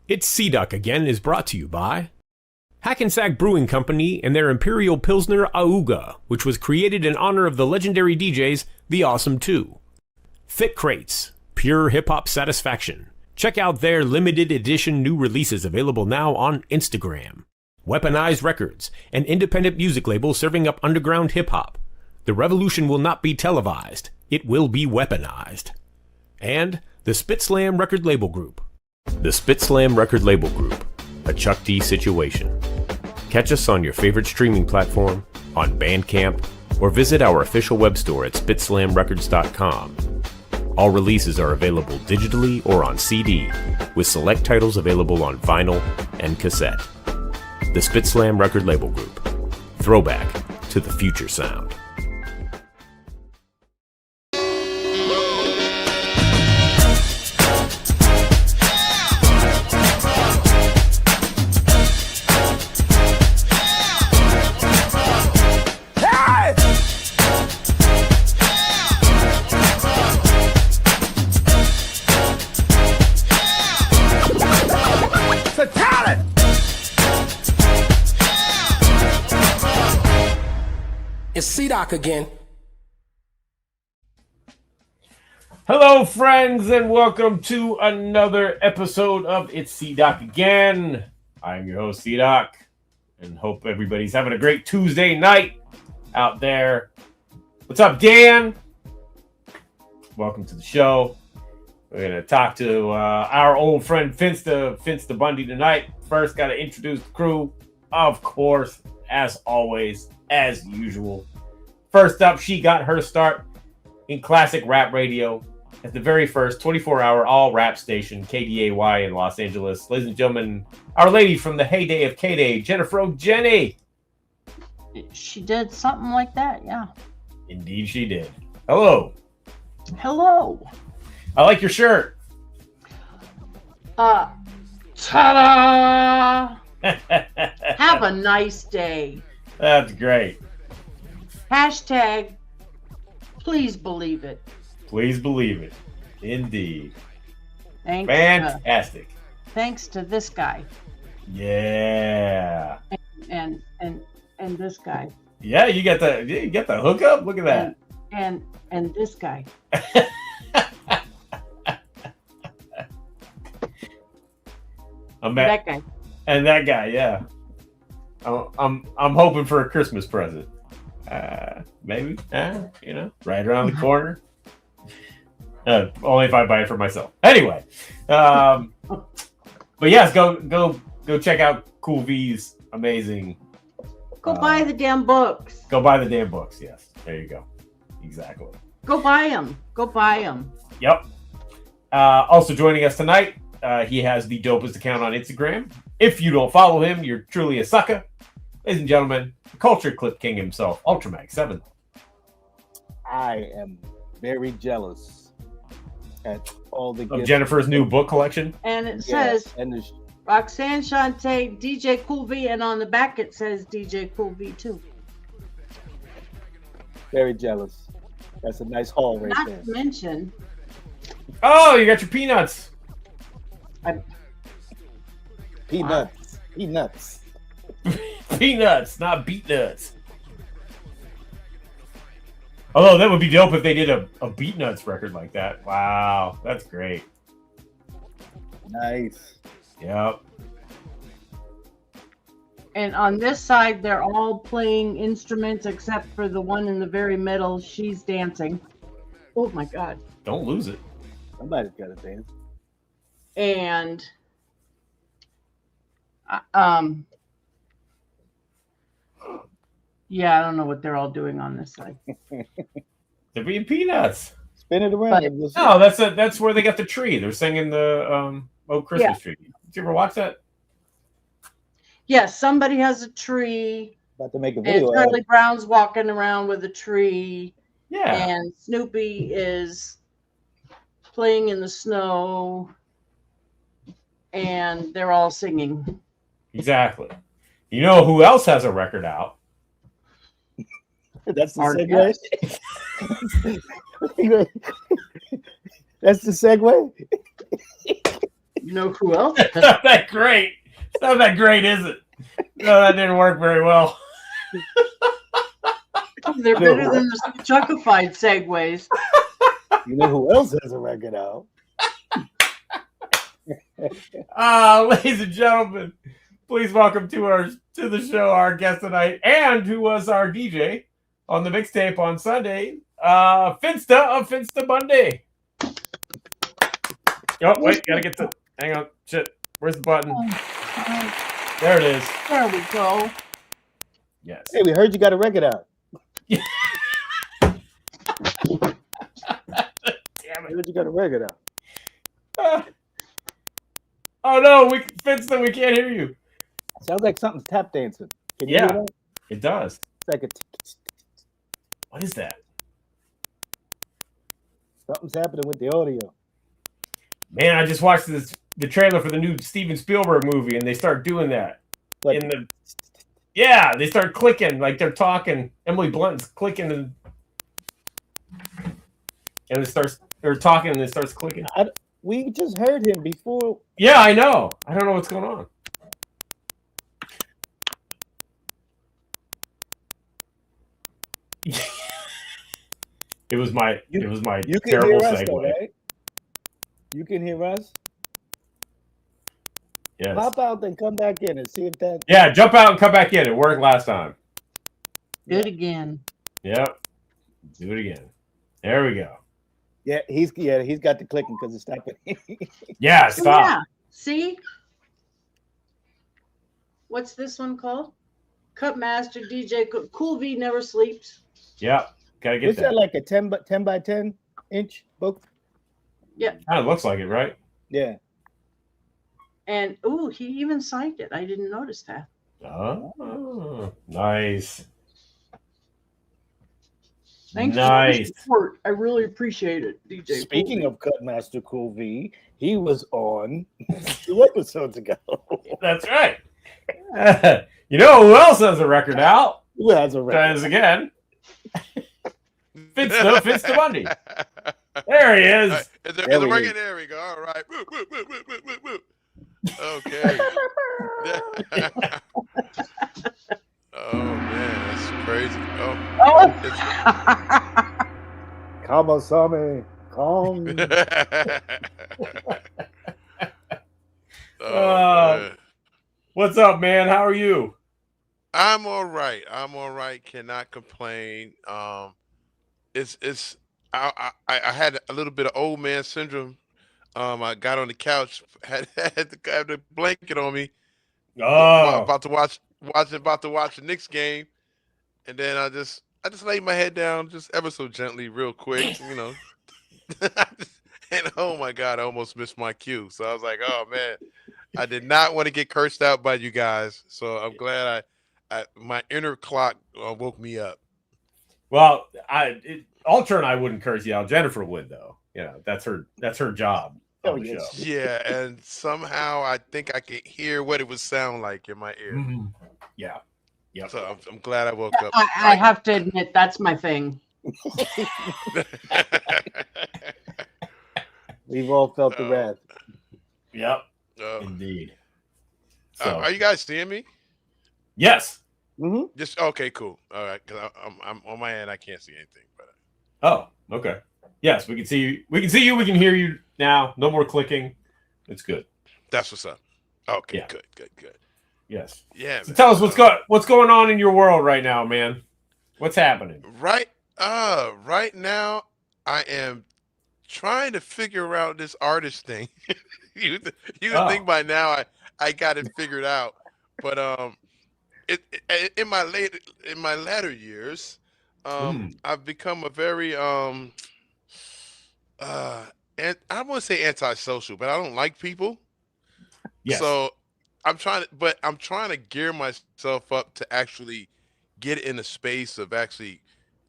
It's Sea-Duck Again is brought to you by Hackensack Brewing Company and their Imperial Pilsner Auga, which was created in honor of the legendary DJs The Awesome Two. Thick Crates, pure hip-hop satisfaction. Check out their limited edition new releases available now on Instagram. Weaponized Records, an independent music label serving up underground hip-hop. The revolution will not be televised. It will be weaponized. And the Spit Slam Record Label Group. The Spit Slam Record Label Group, a Chuck D situation. Catch us on your favorite streaming platform, on Bandcamp, or visit our official web store at spitslamrecords.com. All releases are available digitally or on CD, with select titles available on vinyl and cassette. The Spit Slam Record Label Group. Throwback to the future sound. It's Sea-Doc again. Hello, friends, and welcome to another episode of It's Sea-Doc Again. I'm your host, Sea-Doc, and hope everybody's having a great Tuesday night out there. What's up, Dan? Welcome to the show. We're going to talk to our old friend Finsta Bundy tonight. First, got to introduce the crew, of course, as always. As usual. First up, she got her start in classic rap radio at the very first 24-hour all-rap station, KDAY in Los Angeles. Ladies and gentlemen, Our Lady from the heyday of K-Day, Jennifer O'Jenny. She did something like that, yeah. Indeed she did. Hello. Hello. I like your shirt. Ta-da! Have a nice day. That's great. Hashtag, please believe it. Please believe it. Indeed. Thanks. Fantastic. Thanks to this guy. Yeah. And this guy. Yeah, you got the hookup. Look at that. And this guy. That guy. And that guy, yeah. I'm hoping for a Christmas present. Maybe, right around the corner. Only if I buy it for myself. Anyway, but yes, go check out Cool V's amazing. Go buy the damn books. Go buy the damn books. Yes, there you go. Exactly. Go buy them. Go buy them. Yep. Also joining us tonight, he has the dopest account on Instagram. If you don't follow him, you're truly a sucker. Ladies and gentlemen, the Culture Clip King himself, ULTRAMAG7. I am very jealous at all the of Jennifer's new book collection. And it says Roxanne Shante, DJ Cool V, and on the back it says DJ Cool V too. Very jealous. That's a nice haul right Not there. to mention. Oh, you got your peanuts. Peanuts. Peanuts. Peanuts, not beet nuts. Although that would be dope if they did a beet nuts record like that. Wow, that's great. Nice. Yep. And on this side, they're all playing instruments except for the one in the very middle. She's dancing. Oh my God. Don't lose it. Somebody's got to dance. And yeah, I don't know what they're all doing on this side. They're being peanuts. Spin it around. No, that's where they got the tree. They're singing the Christmas tree. Did you ever watch that? Yes, somebody has a tree. About to make a video. And Charlie Brown's walking around with a tree. Yeah. And Snoopy is playing in the snow. And they're all singing. Exactly. You know who else has a record out? That's the segue. That's the segue. You know who else? It's not that great. It's not that great, is it? No, that didn't work very well. They're better than the Chuckified segues. You know who else has a record out? Ladies and gentlemen, please welcome to the show our guest tonight, and who was our DJ on the mixtape on Sunday, Finsta of Finsta Monday. Oh, wait, gotta get hang on, shit. Where's the button? There it is. There we go. Yes. Hey, we heard you got a record out. Damn We heard you got a record out. Oh no, Finsta, we can't hear you. Sounds like something's tap dancing. Can you hear that? It does. It's like What is that? something's happening with the audio. Man, I just watched the trailer for the new Steven Spielberg movie, and they start doing that. But They start clicking like they're talking. Emily Blunt's clicking, and they're talking, and it starts clicking. we just heard him before. Yeah, I know. I don't know what's going on. It was my You can terrible hear us, segue. though, right? You can hear us. Yes. Pop out, then come back in and see if that. Yeah, jump out and come back in. It worked last time. Do it again. Yep. Do it again. There we go. Yeah, he's got the clicking because it's stopping. Yeah, stop. Yeah. See? What's this one called? Cut Master DJ Cool V Never Sleeps. Yep. Gotta get Is that. that like a 10 by 10 inch book? Kind of looks like it, right? Yeah. And he even signed it. I didn't notice that. Oh, nice. Thanks Nice. for the support. I really appreciate it, DJ. Speaking Cool of Cutmaster Cool V, he was on 2 episodes ago. That's right. You know who else has a record out? Who has a Try record? this again. Finsta Bundy. There he is. Is there There a we record? go. There we go. All right. Woo, woo, woo, woo, woo, woo, woo. Okay. Oh man, that's crazy. Oh. Kamasame. Come. Man. What's up, man? How are you? I'm all right. Cannot complain. I had a little bit of old man syndrome. I got on the couch, had the blanket on me, about to watch the Knicks game, and then I just laid my head down just ever so gently, real quick, you know. And oh my God, I almost missed my cue. So I was like, oh man, I did not want to get cursed out by you guys. So I'm glad my inner clock woke me up. Well, Ultra and I wouldn't curse you out. Jennifer would, though. You know, that's her job on the show. Yeah, and somehow I think I could hear what it would sound like in my ear. Mm-hmm. Yeah. Yep. So I'm glad I woke up. I have to admit, that's my thing. We've all felt the wrath. Yep. Indeed. So, are you guys seeing me? Yes. Mm-hmm. Just okay, cool. All right, because I'm on my end. I can't see anything. But Oh, okay. Yes, we can see you. We can see you. We can hear you now. No more clicking. It's good. that's what's up. Okay, Yeah. good. Yes. Yeah. So Man. tell us what's going on in your world right now, man. What's happening? Right now I am trying to figure out this artist thing. you would think by now I got it figured out, but in my latter years, I've become a very and I won't say antisocial, but I don't like people. Yes. So I'm trying to gear myself up to actually get in a space of actually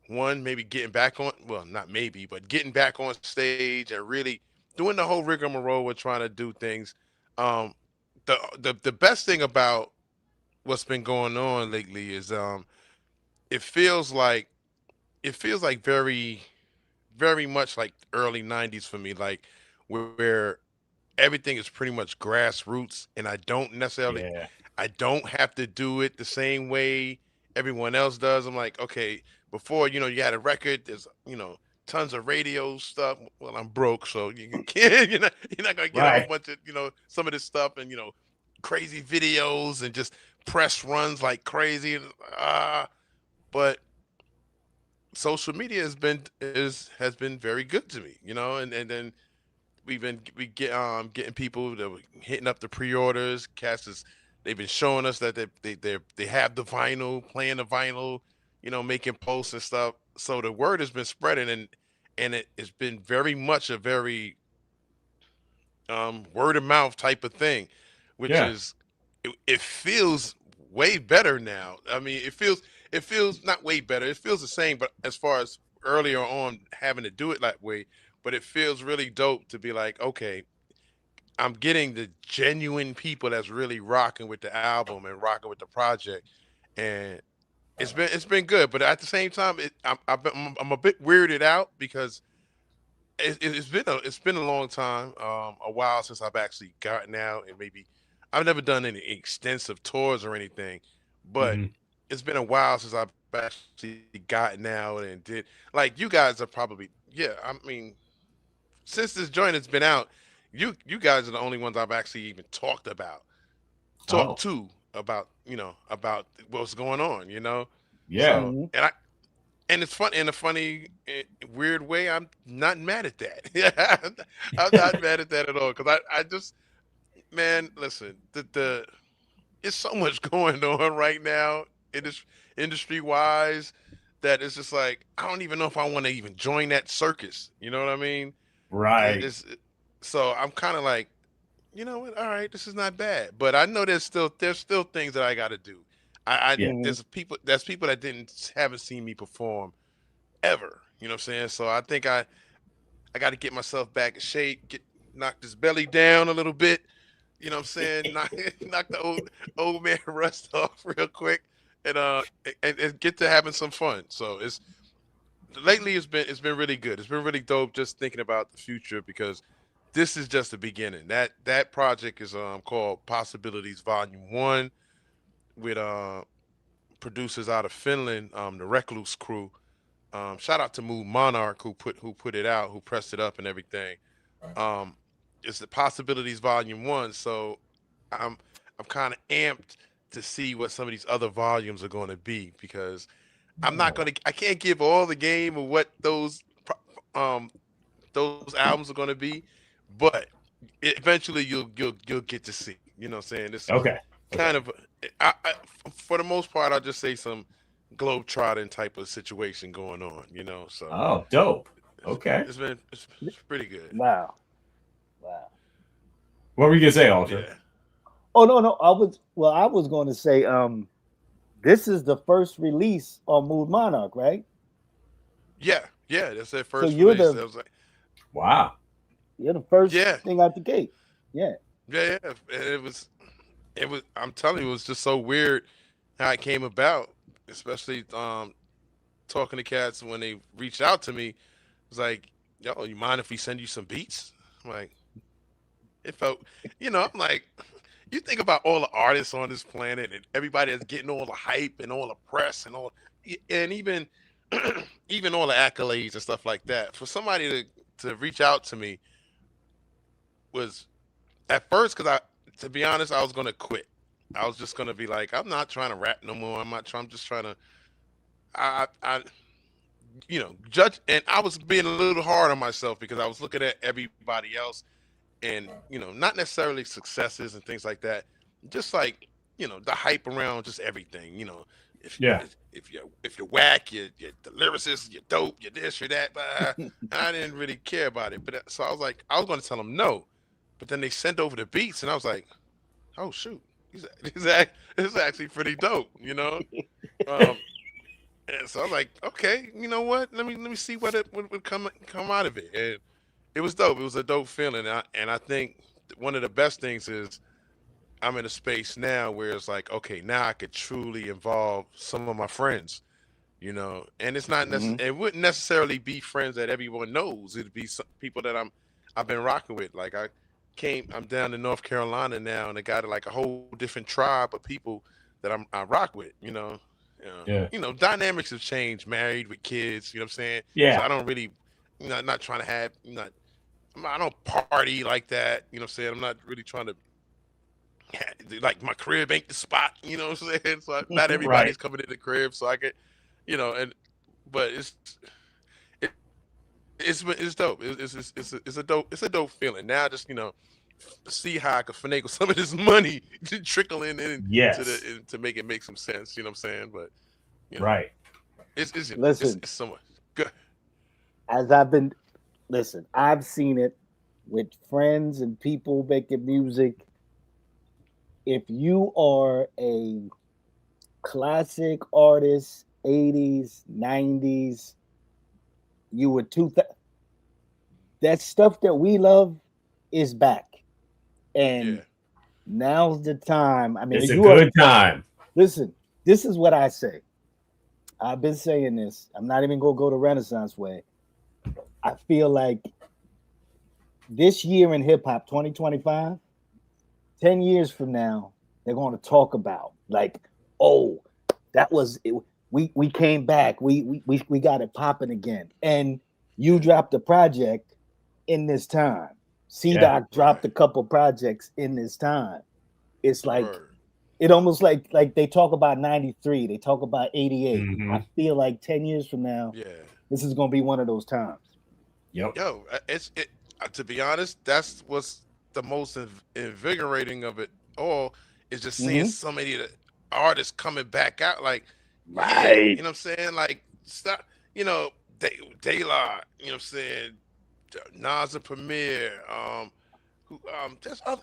maybe getting back on, well, not maybe, but getting back on stage and really doing the whole rigmarole with trying to do things. The best thing about what's been going on lately is it feels like very, very much like early 90s for me, like where everything is pretty much grassroots, and I don't necessarily, I don't have to do it the same way everyone else does. I'm like, okay, before, you know, you had a record, there's, you know, tons of radio stuff. Well, I'm broke, so you can't, you're not gonna get a whole bunch of, you know, some of this stuff and, you know, crazy videos and just press runs like crazy. But social media has been very good to me, you know, and then we get getting people that were hitting up the pre-orders. Cats is they've been showing us that they have the vinyl, playing the vinyl, you know, making posts and stuff. So the word has been spreading, and it's been very much a very word of mouth type of thing, which is it feels way better now. I mean, it feels not way better. It feels the same, but as far as earlier on having to do it that way, but it feels really dope to be like, okay, I'm getting the genuine people that's really rocking with the album and rocking with the project, and it's been good. But at the same time, I'm a bit weirded out because it's been a long time, a while since I've actually gotten out, and maybe I've never done any extensive tours or anything, but it's been a while since I've actually gotten out and did like you guys are probably I mean, since this joint has been out, you guys are the only ones I've actually even talked to about, you know, about what's going on, you know. So and it's fun in a funny, weird way. I'm not mad at that. I'm not mad at that at all because I just, man, listen, the it's so much going on right now in this industry wise that it's just like I don't even know if I want to even join that circus. You know what I mean? Right. So I'm kind of like, you know what? All right, this is not bad, but I know there's still things that I got to do. There's people that haven't seen me perform ever. You know what I'm saying? So I think I got to get myself back in shape, knock this belly down a little bit. You know what I'm saying? knock the old man rust off real quick, and get to having some fun. So lately it's been really good. It's been really dope just thinking about the future because this is just the beginning. That project is called Possibilities Volume 1 with producers out of Finland, the Recluse Crew. Shout out to Mood Monarch who put it out, who pressed it up and everything. It's the Possibilities Volume 1, so I'm kind of amped to see what some of these other volumes are going to be because I can't give all the game of what those albums are going to be, but eventually you'll get to see. You know what I'm saying? This kind of for the most part, I'll just say some globetrotting type of situation going on, you know. So dope. Okay. It's pretty good. Wow. What were you gonna say, Ultra? Yeah. Oh no, I was going to say this is the first release on Mood Monarch, right? Yeah, that's their first so you're release. Wow. You're the first thing out the gate. Yeah. It was I'm telling you, it was just so weird how it came about, especially talking to cats when they reached out to me. It was like, yo, you mind if we send you some beats? I'm like, it felt, you know, I'm like, you think about all the artists on this planet and everybody that's getting all the hype and all the press and even even all the accolades and stuff like that. For somebody to reach out to me was at first, because to be honest, I was gonna quit. I was just gonna be like, I'm not trying to rap no more. I'm just trying to I you know, judge, and I was being a little hard on myself because I was looking at everybody else and, you know, not necessarily successes and things like that, just like, you know, the hype around just everything, you know, if you're whack, you're the lyricist, you're dope, you're this, you're that, and I didn't really care about it. But so I was like, I was going to tell them no, but then they sent over the beats and I was like, oh shoot, it's actually pretty dope, you know. And so I was like, okay, you know what? Let me see what would come out of it. And it was dope. It was a dope feeling. And I think one of the best things is I'm in a space now where it's like, okay, now I could truly involve some of my friends, you know. And it's not it wouldn't necessarily be friends that everyone knows. It'd be some people that I've been rocking with. Like I'm down in North Carolina now, and I got like a whole different tribe of people that I rock with. Yeah. Dynamics have changed. Married with kids. You know what I'm saying? Yeah. So I don't really, not trying to have, I don't party like that. You know what I'm saying? I'm not really trying to. Like my crib ain't the spot. You know what I'm saying? So not everybody's coming in the crib, so I can, but it's dope. It's a dope feeling. Now just see how I can finagle some of this money to trickle in to make it make some sense. You know what I'm saying? But right. It's somewhat good. I've seen it with friends and people making music. If you are a classic artist, 80s, 90s, you were that stuff that we love is back. And now's the time. I mean, it's a good time. Listen, this is what I say. I've been saying this. I'm not even going to go the Renaissance way. I feel like this year in hip hop, 2025, 10 years from now, they're going to talk about like, oh, that was it. We came back. We got it popping again. And you dropped a project in this time. C-Doc dropped a couple projects in this time. It's like it almost like they talk about 93, they talk about 88. Mm-hmm. I feel like 10 years from now, this is going to be one of those times. Yep. Yo, to be honest, that's what's the most invigorating of it all is just seeing so many of the artists coming back out. Like, you know what I'm saying? Like, stop, De La, you know what I'm saying? Nas Premier, there's other,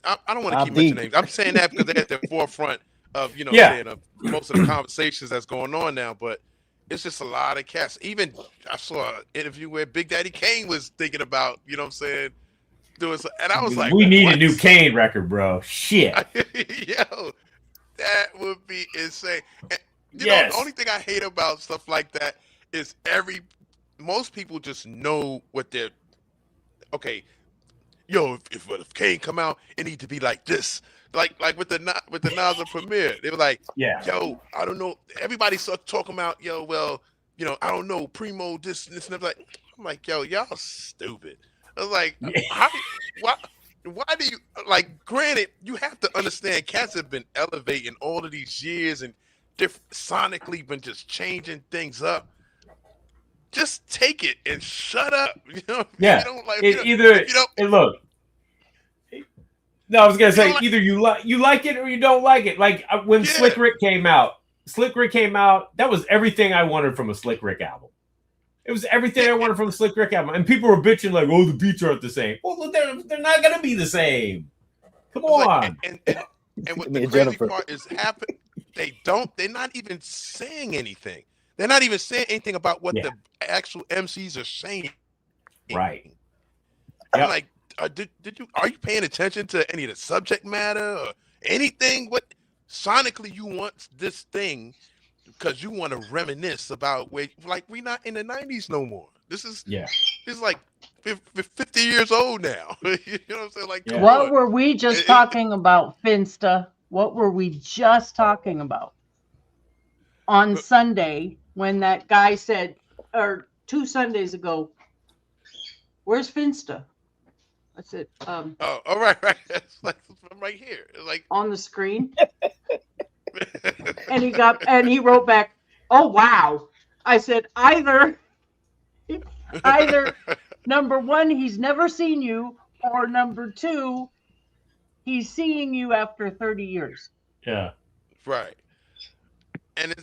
I don't want to keep mentioning names. I'm saying that because they're at the forefront of, of most of the conversations that's going on now, but it's just a lot of cats. Even I saw an interview where Big Daddy Kane was thinking about, you know what I'm saying, doing so, and I was like, we need a new Kane record, bro. Shit. Yo, that would be insane. And, the only thing I hate about stuff like that is most people just know what they're yo, if Kane come out, it need to be like this. Like with the Nas premiere. They were like, yo, I don't know. Everybody started talking about, yo, well, I don't know, Primo, this and that. I'm like, yo, y'all stupid. I was like, why do you granted, you have to understand cats have been elevating all of these years and sonically been just changing things up. Just take it and shut up. Yeah. You don't like look. No, I was gonna say either you like it or you don't like it. Like when Slick Rick came out, that was everything I wanted from a Slick Rick album. It was everything I wanted from a Slick Rick album. And people were bitching like, oh, the beats aren't the same. Well, they're not gonna be the same. Come on. And what the crazy part is they're not even saying anything. They're not even saying anything about what the actual MCs are saying. Right. I'm like, are you paying attention to any of the subject matter or anything? What sonically you want this thing because you want to reminisce about we're not in the 90s no more. This is like 50 years old now. You know what I'm saying? Like, what were we just talking about, Finsta? What were we just talking about on Sunday when that guy said, or 2 Sundays ago, where's Finsta? I said, all right. It's like I'm right here. It's like on the screen. and he wrote back, oh wow. I said, either number one, he's never seen you, or number two, he's seeing you after 30 years. Yeah. Right. And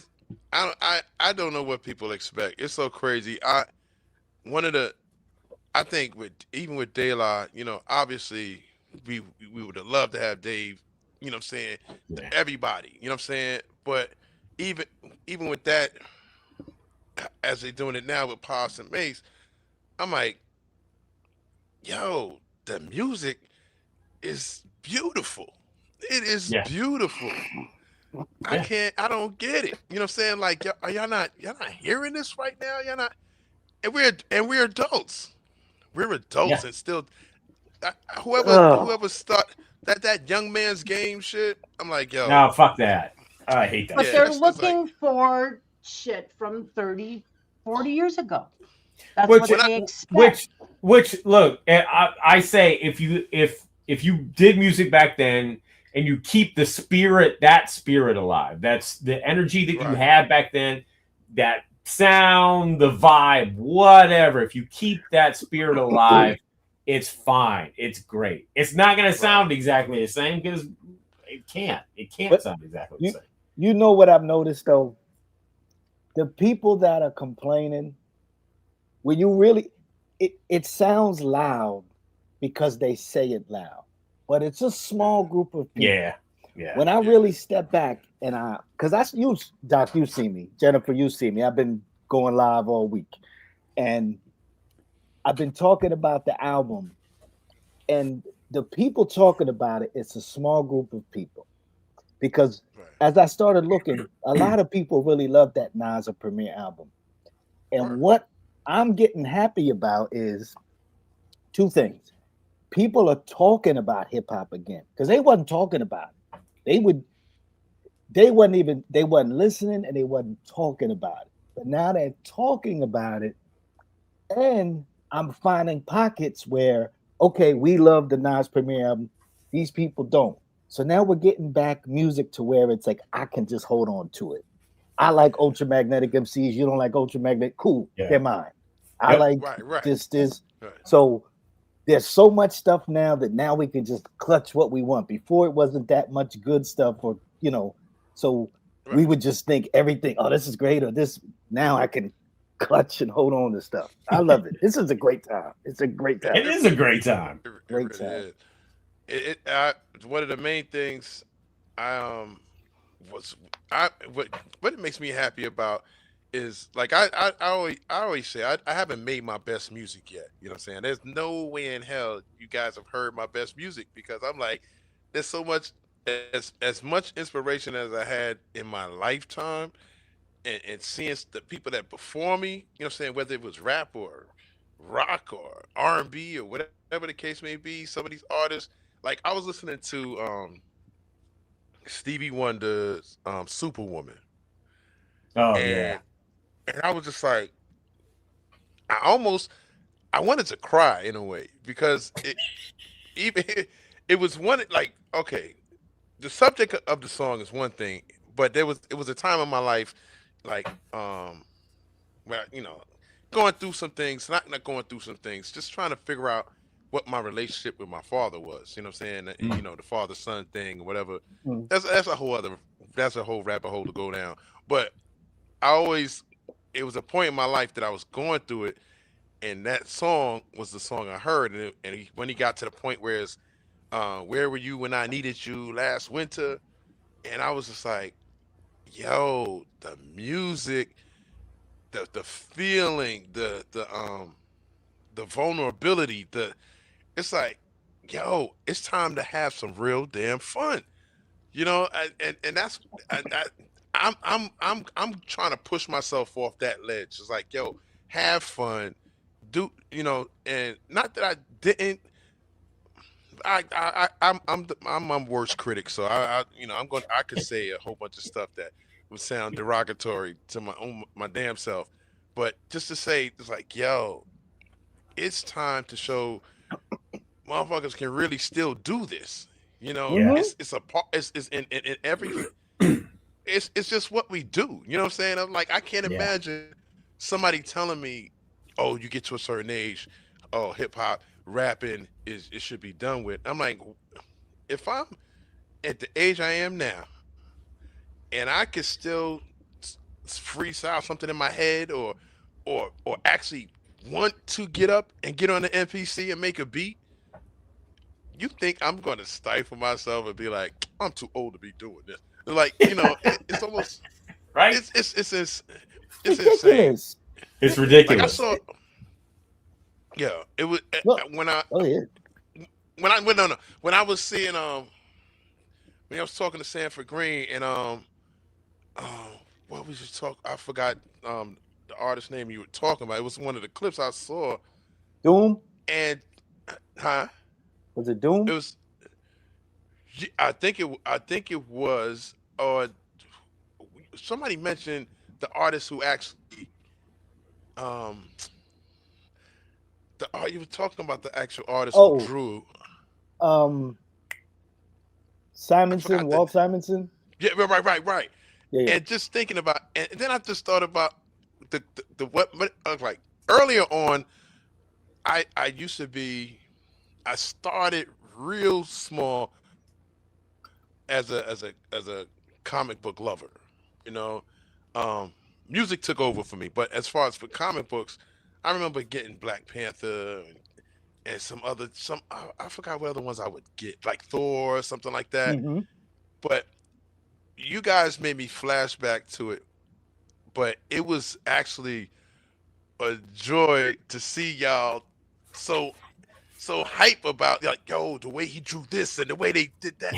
I don't know what people expect. It's so crazy. I think even with De La, obviously we would have loved to have Dave, you know what I'm saying, to everybody, you know what I'm saying? But even with that, as they're doing it now with Pops and Mace, I'm like, yo, the music is beautiful. It is beautiful. I don't get it. You know what I'm saying? Like, are y'all not hearing this right now? Y'all not, and we're adults. We're adults and still whoever start that young man's game shit, I'm like, yo, No, fuck that. I hate that. But yeah, they're that's like looking for shit from 30, 40 years ago. That's Which, what they expect. which look, I say if you did music back then and you keep that spirit alive, that's the energy that you right, had back then, that sound, the vibe, whatever. If you keep that spirit alive, it's fine. It's great. It's not going to sound exactly the same because it can't. It can't But sound exactly the you, same. you know what I've noticed though? The people that are complaining, when you really, it sounds loud because they say it loud, but it's a small group of people. Yeah. Yeah. When I really step back and because that's you, Doc, you see me, Jennifer, you see me. I've been going live all week, and I've been talking about the album, and the people talking about it. It's a small group of people, because as I started looking, a lot of people really love that Nas premiere album, and what I'm getting happy about is two things. People are talking about hip hop again because they wasn't talking about it. They wasn't listening and they wasn't talking about it. But now they're talking about it, and I'm finding pockets where, okay, we love the Nas premiere album. These people don't. So now we're getting back music to where it's like I can just hold on to it. I like Ultramagnetic MCs. You don't like Ultramagnetic? Cool, they're mine. I like this. Right. So there's so much stuff now that now we can just clutch what we want. Before it wasn't that much good stuff, or so we would just think everything. Oh, this is great, or this. Now I can clutch and hold on to stuff. I love it. This is a great time. It's a great time. It is a great time. Great time. One of the main things what it makes me happy about is like I always say I haven't made my best music yet. You know what I'm saying? There's no way in hell you guys have heard my best music, because I'm like, there's so much as much inspiration as I had in my lifetime, and seeing the people that perform me, you know what I'm saying, whether it was rap or rock or R&B or whatever the case may be, some of these artists, like I was listening to Stevie Wonder's Superwoman. Oh, and I was just like, I wanted to cry in a way, because it was one, like, okay, the subject of the song is one thing, but it was a time in my life, like where, going through some things, not going through some things, just trying to figure out what my relationship with my father was. You know what I'm saying? And, the father son thing or whatever. That's a whole rabbit hole to go down. But it was a point in my life that I was going through it, and that song was the song I heard. And when he got to the point where it's, where were you when I needed you last winter? And I was just like, yo, the music, the feeling, the vulnerability, it's like, yo, it's time to have some real damn fun, and that's I'm trying to push myself off that ledge. It's like, yo, have fun, and not that I didn't. I'm my worst critic, so I could say a whole bunch of stuff that would sound derogatory to my damn self, but just to say, it's like, yo, it's time to show motherfuckers can really still do this. It's a part. It's in every. It's just what we do. You know what I'm saying? I'm like, I can't imagine somebody telling me, "Oh, you get to a certain age, oh, hip hop, rapping it should be done with." I'm like, if I'm at the age I am now, and I can still freestyle something in my head, or actually want to get up and get on the NPC and make a beat, you think I'm going to stifle myself and be like, I'm too old to be doing this? Like, it's almost right. It's ridiculous. insane. It's ridiculous. Like it was when I was seeing when I was talking to Sanford Green, and what was you talking? I forgot the artist name you were talking about. It was one of the clips I saw. Doom. And huh? Was it Doom? It was. I think it was. Somebody mentioned the artist who actually. Um. You were talking about the actual artist who drew. Simonson, Walt Simonson. Yeah, right. Yeah. And just thinking about, and then I just thought about the what like earlier on. I started real small as a comic book lover, you know. Music took over for me, but as far as for comic books, I remember getting Black Panther and I forgot what other ones I would get, like Thor or something like that. Mm-hmm. But you guys made me flashback to it, but it was actually a joy to see y'all so hype about, like, yo, the way he drew this and the way they did that.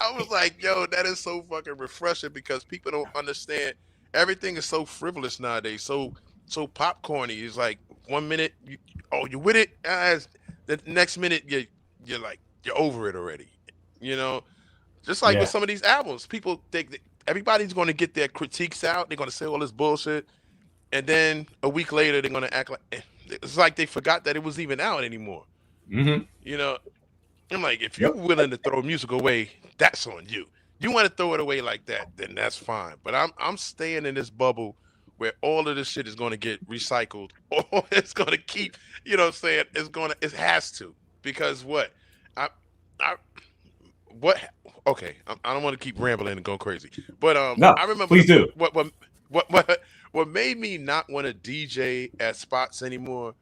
I was like, yo, that is so fucking refreshing, because people don't understand. Everything is so frivolous nowadays, so popcorny. It's like 1 minute, you're with it, the next minute you're like, you're over it already. You know, just like with some of these albums, people think that everybody's going to get their critiques out. They're going to say all this bullshit, and then a week later they're going to act like it's like they forgot that it was even out anymore. Mm-hmm. You know, I'm like, if you're willing to throw music away, that's on you. You want to throw it away like that, then that's fine. But I'm staying in this bubble where all of this shit is going to get recycled, or it's going to keep, you know what I'm saying? It has to, because what? Okay, I don't want to keep rambling and go crazy, but no, I remember please do. What made me not want to DJ at spots anymore,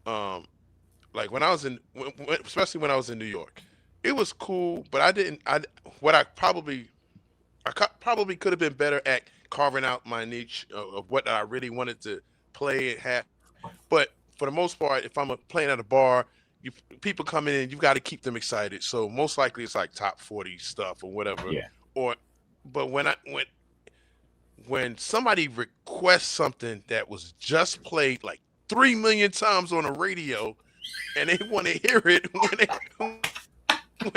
like when I was especially when I was in New York, it was cool, but I probably could have been better at carving out my niche of what I really wanted to play and have. But for the most part, if I'm playing at a bar, people come in, you've got to keep them excited. So most likely it's like top 40 stuff or whatever. Yeah. But when somebody requests something that was just played like 3 million times on the radio, and they want to hear it when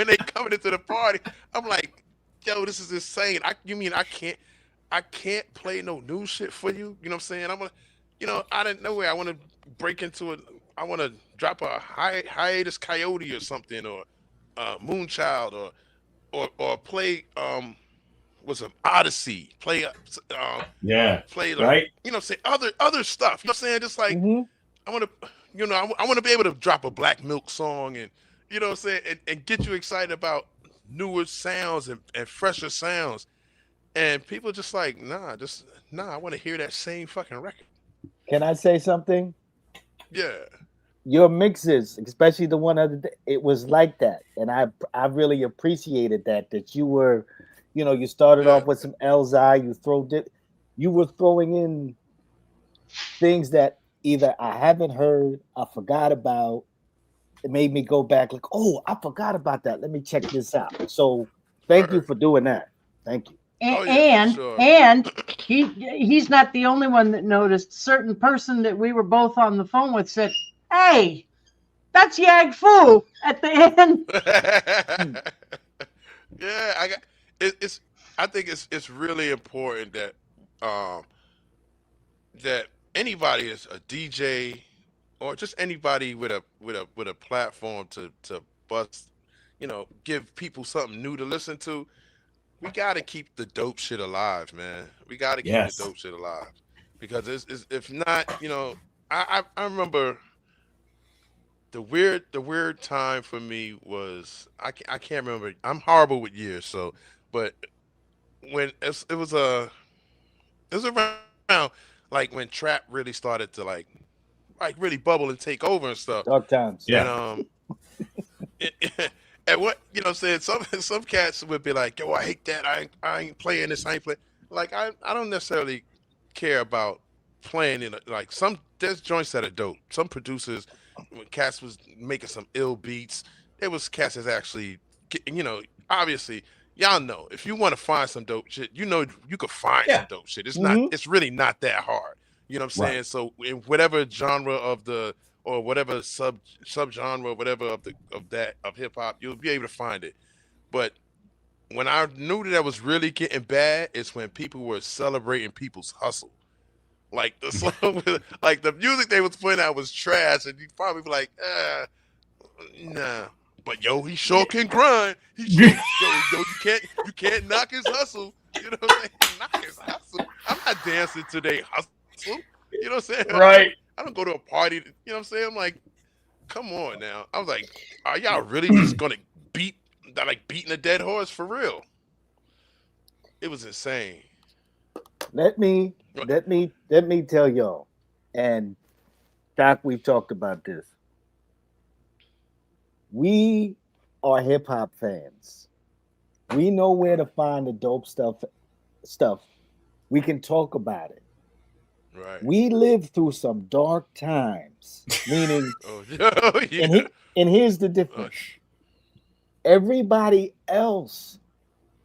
they coming into the party, I'm like, yo, this is insane. You mean I can't play no new shit for you? You know what I'm saying? I'm gonna, out of nowhere, I want to break into it. I want to drop a hiatus coyote or something, or Moonchild, or play was an Odyssey, play play like, right, say other stuff. You know what I'm saying? Just like I want to, I want to be able to drop a Black Milk song, and you know what I'm saying, and get you excited about newer sounds and fresher sounds. And people just like, nah, I want to hear that same fucking record. Can I say something? Yeah. Your mixes, especially the one other day, it was like that. And I really appreciated that you were, you started off with some Elzai, you were throwing in things that either I haven't heard, I forgot about. It made me go back like, oh, I forgot about that. Let me check this out. So thank you for doing that. Thank you. And he's not the only one that noticed. Certain person that we were both on the phone with said, "Hey, that's Yag Fu at the end." Yeah, I think it's really important that that anybody is a DJ or just anybody with a platform to bust, give people something new to listen to. We gotta keep the dope shit alive, man. We gotta keep the dope shit alive, because it's if not, I remember the weird time for me was I can't remember. I'm horrible with years, so but when it was around like when trap really started to like really bubble and take over and stuff. Dark times. Yeah. And and what I'm saying, some cats would be like, yo, I hate that. I ain't playing this. I ain't playing. Like I don't necessarily care about playing in like there's joints that are dope. Some producers, when cats was making some ill beats, there was cats that's actually, obviously y'all know if you want to find some dope shit, you could find some dope shit. It's not. It's really not that hard. You know what I'm saying? So in whatever genre or whatever subgenre, whatever of hip hop, you'll be able to find it. But when I knew that was really getting bad, is when people were celebrating people's hustle. Like the song, like the music they was putting out was trash, and you probably be like, nah. But yo, he sure can grind. He sure, yo, you can't knock his hustle. You know what I'm saying? Knock his hustle. I'm not dancing to their hustle. You know what I'm saying? Right. I don't go to a party. You know what I'm saying? I'm like, come on now. I was like, are y'all really just gonna beating a dead horse for real? It was insane. Let me tell y'all, and Doc, we've talked about this. We are hip hop fans. We know where to find the dope stuff. We can talk about it. Right. We lived through some dark times. Meaning, yeah. and here's the difference. Everybody else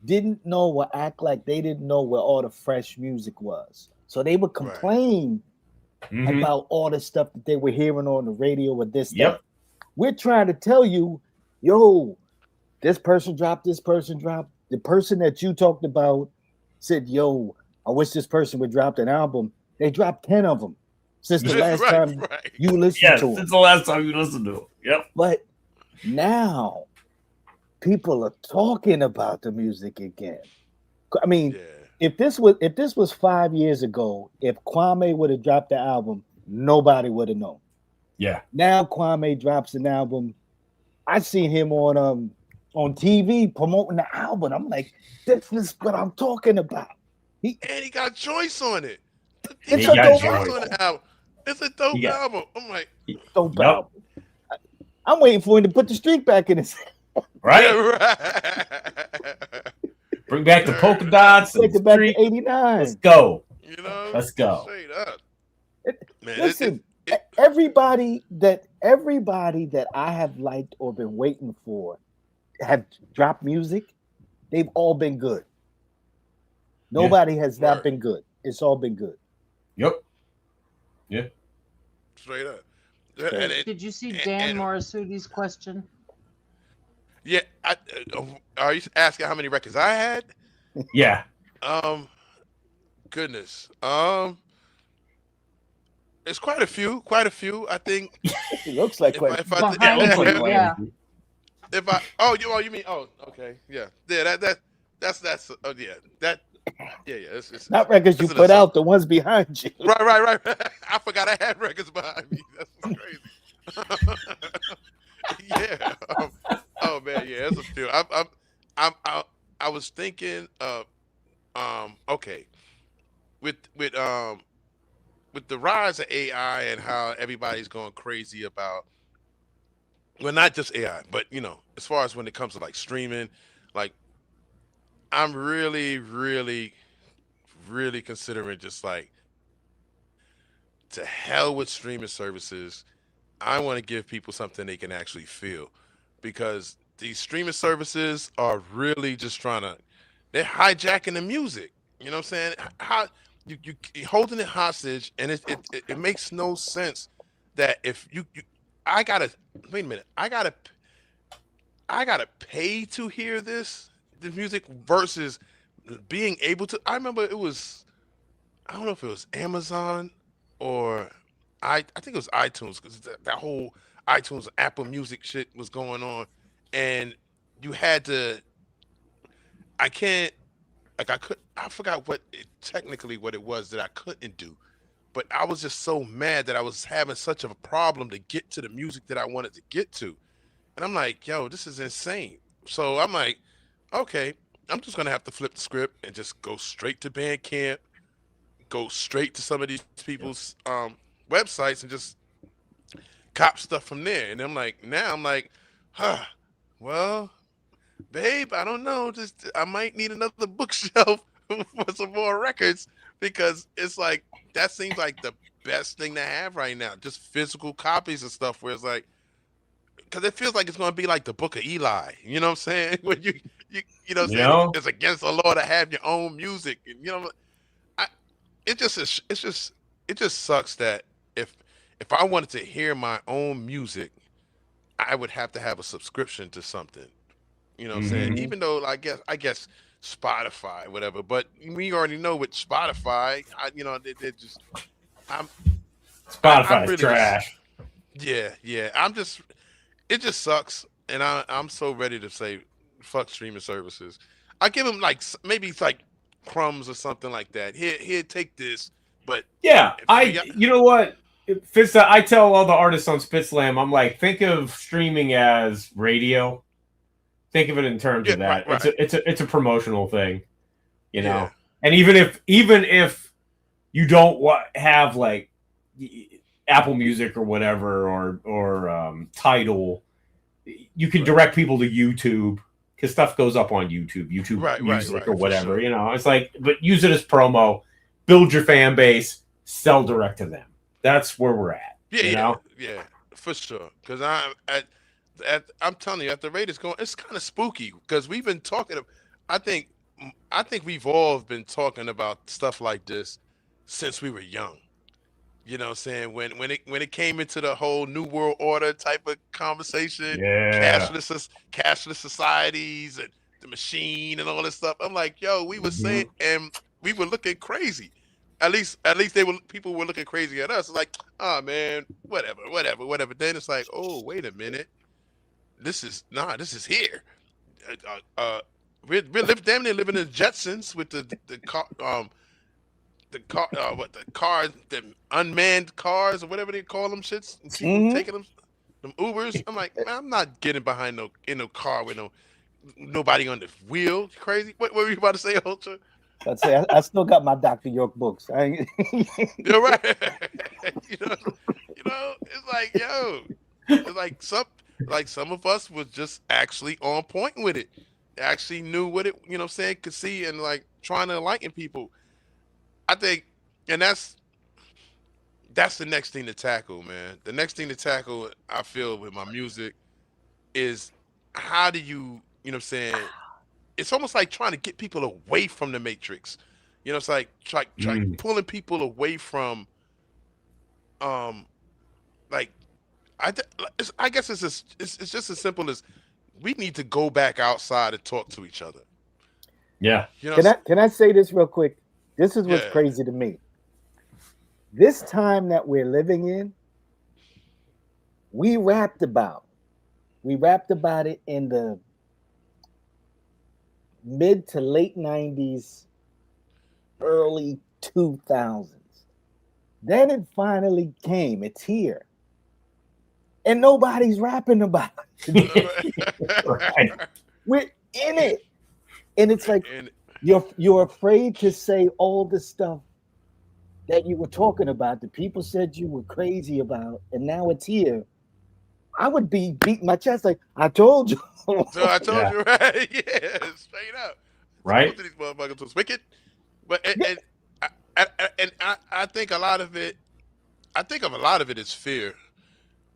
didn't know or act like they didn't know where all the fresh music was. So they would complain about all the stuff that they were hearing on the radio or this stuff. We're trying to tell you, yo, this person dropped, this person dropped. The person that you talked about said, yo, I wish this person would drop an album. They dropped 10 of them since the last time you listened to them. Since the last time you listened to them. Yep. But now people are talking about the music again. I mean, if this was 5 years ago, if Kwame would have dropped the album, nobody would have known. Yeah. Now Kwame drops an album. I seen him on TV promoting the album. I'm like, this is what I'm talking about. He got Joyce on it. It's a dope album. On the album. It's a dope album. I'm like, dope album. I'm waiting for him to put the streak back in his head. Right? Yeah, right. Bring back the polka dots. Take it back to 89. Let's go. You know? Let's go. Straight up. Man, listen, everybody that I have liked or been waiting for have dropped music. They've all been good. Nobody has not been good. It's all been good. Yep. Yeah. Straight up. Did you see Dan Morisudi's question? Yeah. Are you asking how many records I had? Yeah. Goodness. It's quite a few. I think. It looks like quite a few. You mean? Oh, okay. Yeah. Yeah. That's. Oh, yeah. That. Yeah. It's not records you put out, the ones behind you. Right. I forgot I had records behind me. That's crazy. Yeah. Oh man. Yeah. That's a few. I was thinking of. Okay. With the rise of AI and how everybody's going crazy about, well, not just AI, but as far as when it comes to like streaming, like I'm really, really, really considering just like, to hell with streaming services. I want to give people something they can actually feel, because these streaming services are really just they're hijacking the music. You know what I'm saying? How you holding it hostage, and it makes no sense that if I gotta pay to hear the music versus being able to. I remember I don't know if it was Amazon or I think it was iTunes, because that whole iTunes Apple Music shit was going on, and you had to. I forgot technically what it was that I couldn't do, but I was just so mad that I was having such a problem to get to the music that I wanted to get to. And I'm like, yo, this is insane. So I'm like, okay, I'm just going to have to flip the script and just go straight to Bandcamp, go straight to some of these people's websites and just cop stuff from there. And I'm like, well, babe, I don't know. I might need another bookshelf for some more records, because it's like, that seems like the best thing to have right now. Just physical copies and stuff, where it's like, because it feels like it's going to be like the Book of Eli. You know what I'm saying? When it's against the law to have your own music. And, it just sucks that if if I wanted to hear my own music, I would have to have a subscription to something. You know what I'm saying? Even though I guess Spotify, whatever. But we already know with Spotify, they're just I'm I'm Spotify's really just trash. yeah. It just sucks, and I'm so ready to say fuck streaming services. I give them like maybe it's like crumbs or something like that. Here, take this. But Yeah, if you know what, Finsta, I tell all the artists on Spitslam, I'm like, think of streaming as radio. Think of it in terms of that. right. It's a promotional thing, you know. Yeah. And even if you don't have like Apple Music or whatever or Tidal, you can direct people to YouTube because stuff goes up on YouTube Music or whatever. Sure. You know, it's like, but use it as promo, build your fan base, sell direct to them. That's where we're at. Yeah, for sure. Because I'm telling you, at the rate it's going, it's kind of spooky because we've been talking. I think we've all been talking about stuff like this since we were young. You know what I'm saying? When it came into the whole New World Order type of conversation, cashless societies and the machine and all this stuff. I'm like, yo, we were saying, and we were looking crazy. At least people were looking crazy at us. Like, oh man, whatever. Then it's like, oh, wait a minute. This is here. We're damn near living in Jetsons with the unmanned cars or whatever they call them shits. And people taking them Ubers. I'm like, man, I'm not getting behind no car with nobody on the wheel. Crazy. What were you about to say, Ultra? I'd say I still got my Dr. York books. You're right. you know, it's like, yo, it's like some of us was just actually on point with it. Actually knew what it, you know what I'm saying, could see and like trying to enlighten people. I think, and that's the next thing to tackle, man. The next thing to tackle, I feel, with my music is how do you know what I'm saying? It's almost like trying to get people away from the Matrix. You know, it's like try pulling people away from, like, I guess it's just as simple as we need to go back outside and talk to each other. Yeah. You know, Can I say this real quick? This is what's crazy to me. This time that we're living in, we rapped about it in the mid to late 90s, early 2000s. Then it finally came. It's here. And nobody's rapping about it. Right. We're in it. And it's like you're afraid to say all the stuff that you were talking about, that people said you were crazy about, and now it's here. I would be beating my chest like, I told you. So I told you, right? Yeah, straight up. Right. Both of these motherfuckers was wicked. But I think a lot of it is fear.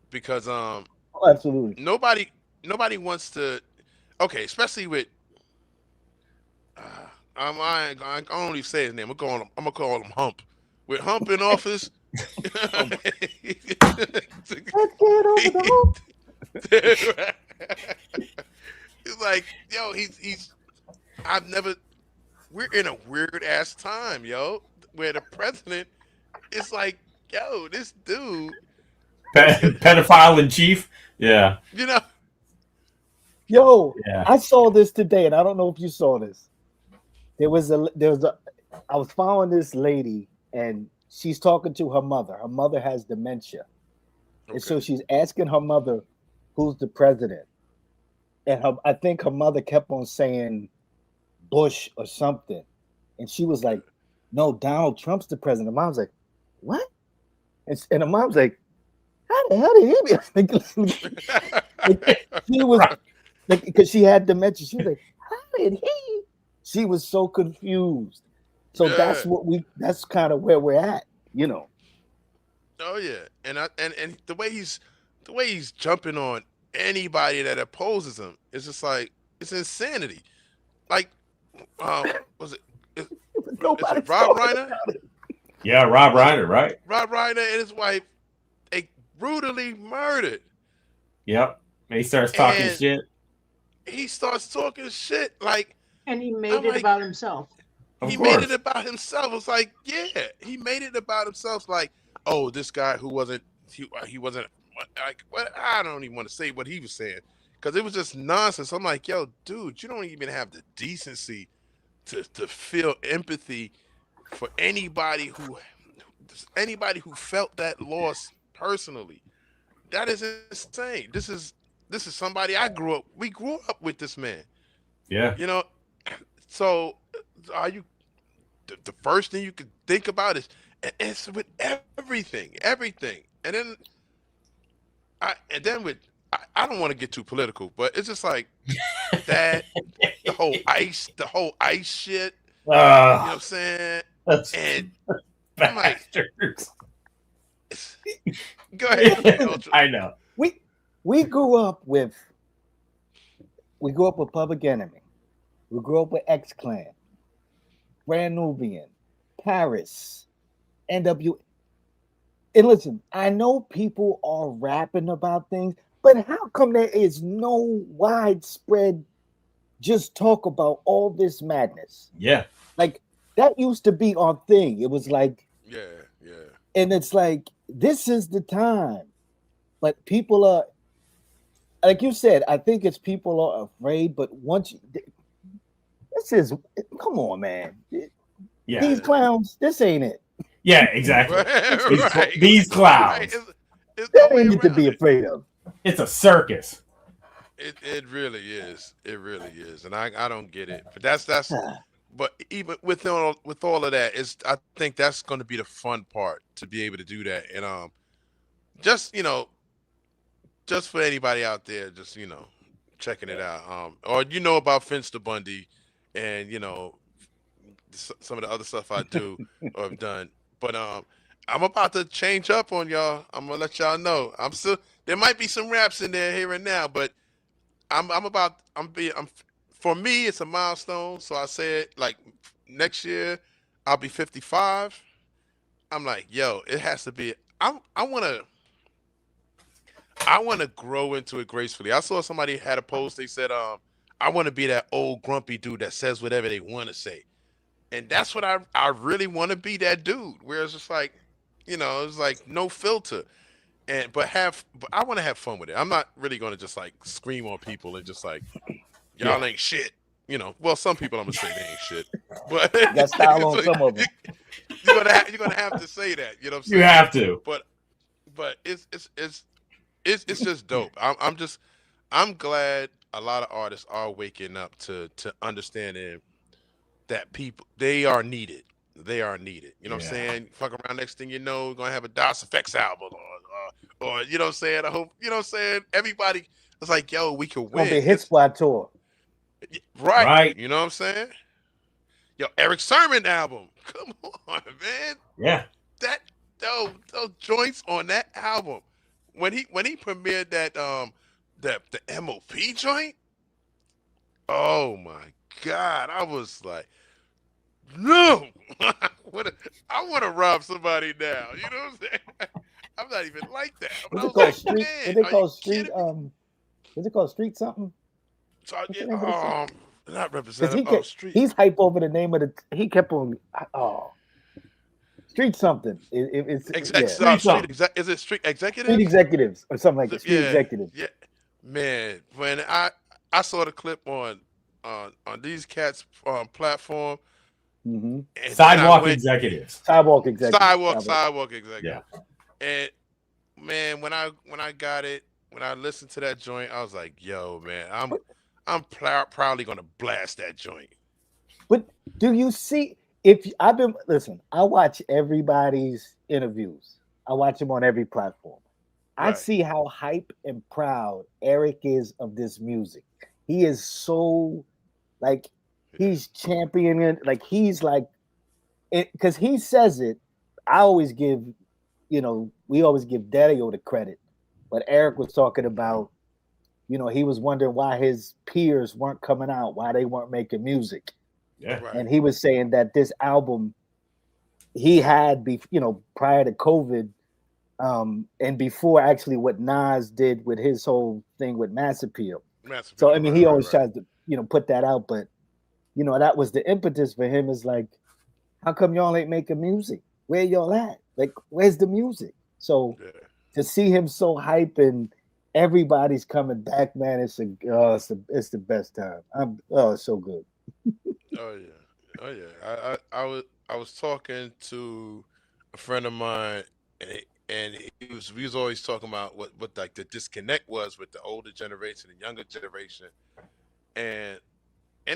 Because absolutely nobody wants to, especially with I don't even say his name. I'm gonna call him Hump. With Hump in office, let's get over the hump. It's like, yo, we're in a weird ass time, yo, where the president is like, yo, this dude pedophile in chief. Yeah. You know. Yo, I saw this today, and I don't know if you saw this. I was following this lady, and she's talking to her mother. Her mother has dementia. And so she's asking her mother, who's the president? And I think her mother kept on saying Bush or something. And she was like, no, Donald Trump's the president. The mom's like, what? And the mom's like, how the hell did he be? She was like, because she had dementia. She was like, how did he? She was so confused. So that's kind of where we're at, you know. Oh yeah, and the way he's jumping on anybody that opposes him, it's just like, it's insanity. Like, was it Rob Reiner? Yeah, Rob Reiner, right? Rob Reiner and his wife, they brutally murdered. Yep. And he starts talking And shit. he starts talking shit like, And he made I'm it like, about himself. Of he course. made it about himself. It's like, yeah, he made it about himself. Like, oh, this guy who wasn't, he wasn't like, what? I don't even want to say what he was saying because it was just nonsense. I'm like, yo, dude, you don't even have the decency to feel empathy for anybody who felt that loss personally. That is insane. This is somebody we grew up with this man. Yeah. You know, so are you the first thing you could think about is it's with everything. And then I don't want to get too political, but it's just like that the whole ice shit. You know what I'm saying? That's And I'm like, bastards. go ahead. Ultra. I know. We grew up with Public Enemy. We grew up with X Clan, Brand Nubian, Paris, NW. And listen, I know people are rapping about things, but how come there is no widespread just talk about all this madness? Yeah. Like that used to be our thing. It was like, Yeah. and it's like, this is the time. But people are, like you said, I think it's people are afraid, but come on, man. Yeah. These clowns, this ain't it. Yeah, exactly. Right. These clouds. Right. It's That no way ain't it to around be it. afraid of. It's a circus. It really is. It really is, and I don't get it. But that's. But even with all of that, I think that's going to be the fun part to be able to do that. And just just for anybody out there, just checking it out. Or about Finsta Bundy, and some of the other stuff I do or have done. But I'm about to change up on y'all. I'm gonna let y'all know. There might be some raps in there here and now, but for me, it's a milestone. So I said, like, next year I'll be 55. I'm like, yo, it has to be. I want to grow into it gracefully. I saw somebody had a post. They said, I want to be that old grumpy dude that says whatever they want to say. And that's what I really want to be, that dude. Where it's just like, it's like no filter. But I want to have fun with it. I'm not really going to just like scream on people and just like, y'all ain't shit. Well, some people I'm gonna say they ain't shit, but You got style on some of them. You're gonna have to say that. You know what I'm saying? You have to. But it's just dope. I'm glad a lot of artists are waking up to understanding that they are needed. They are needed. You know what I'm saying? Fuck around, next thing you know, we're gonna have a DOS Effects album, or you know what I'm saying? I hope you know what I'm saying. Everybody was like, yo, we could win. Gonna be a hit squad tour. Right. You know what I'm saying? Yo, Eric Sermon album. Come on, man. Yeah. Those joints on that album. When he premiered that the MOP joint. Oh my God. I was like, no. I want to rob somebody now. You know what I'm saying? I'm not even like that. What's it called? Street? Is it called Street something? Not Representative. Street. He's hype over the name of he kept on. Street something. It's is it Street Executives? Street Executives or something like that. Street Executives. Yeah, man. When I saw the clip on these cats platform. Mm-hmm. Sidewalk Executives. Sidewalk Executives. Sidewalk Executives. Yeah. And man, when I got it, when I listened to that joint, I was like, yo, man, I'm proudly gonna blast that joint. But do you see? I watch everybody's interviews. I watch them on every platform. Right. I see how hype and proud Eric is of this music. He is so like he's championing it. Like he's like it because he says it. I always give, we always give Daddy-O the credit. But Eric was talking about, he was wondering why his peers weren't coming out, why they weren't making music. Yeah. Right. And he was saying that this album he had, prior to COVID, And before actually what Nas did with his whole thing with Mass Appeal. Mass So I Appeal, mean, right, he right, always right. tries to, put that out, but that was the impetus for him. Is like, how come y'all ain't making music? Where y'all at? Like, where's the music? So Yeah. to see him so hype and everybody's coming back, man, it's the best time. It's so good. Oh yeah, oh yeah. I was talking to a friend of mine, and we was always talking about what like the disconnect was with the older generation and younger generation, and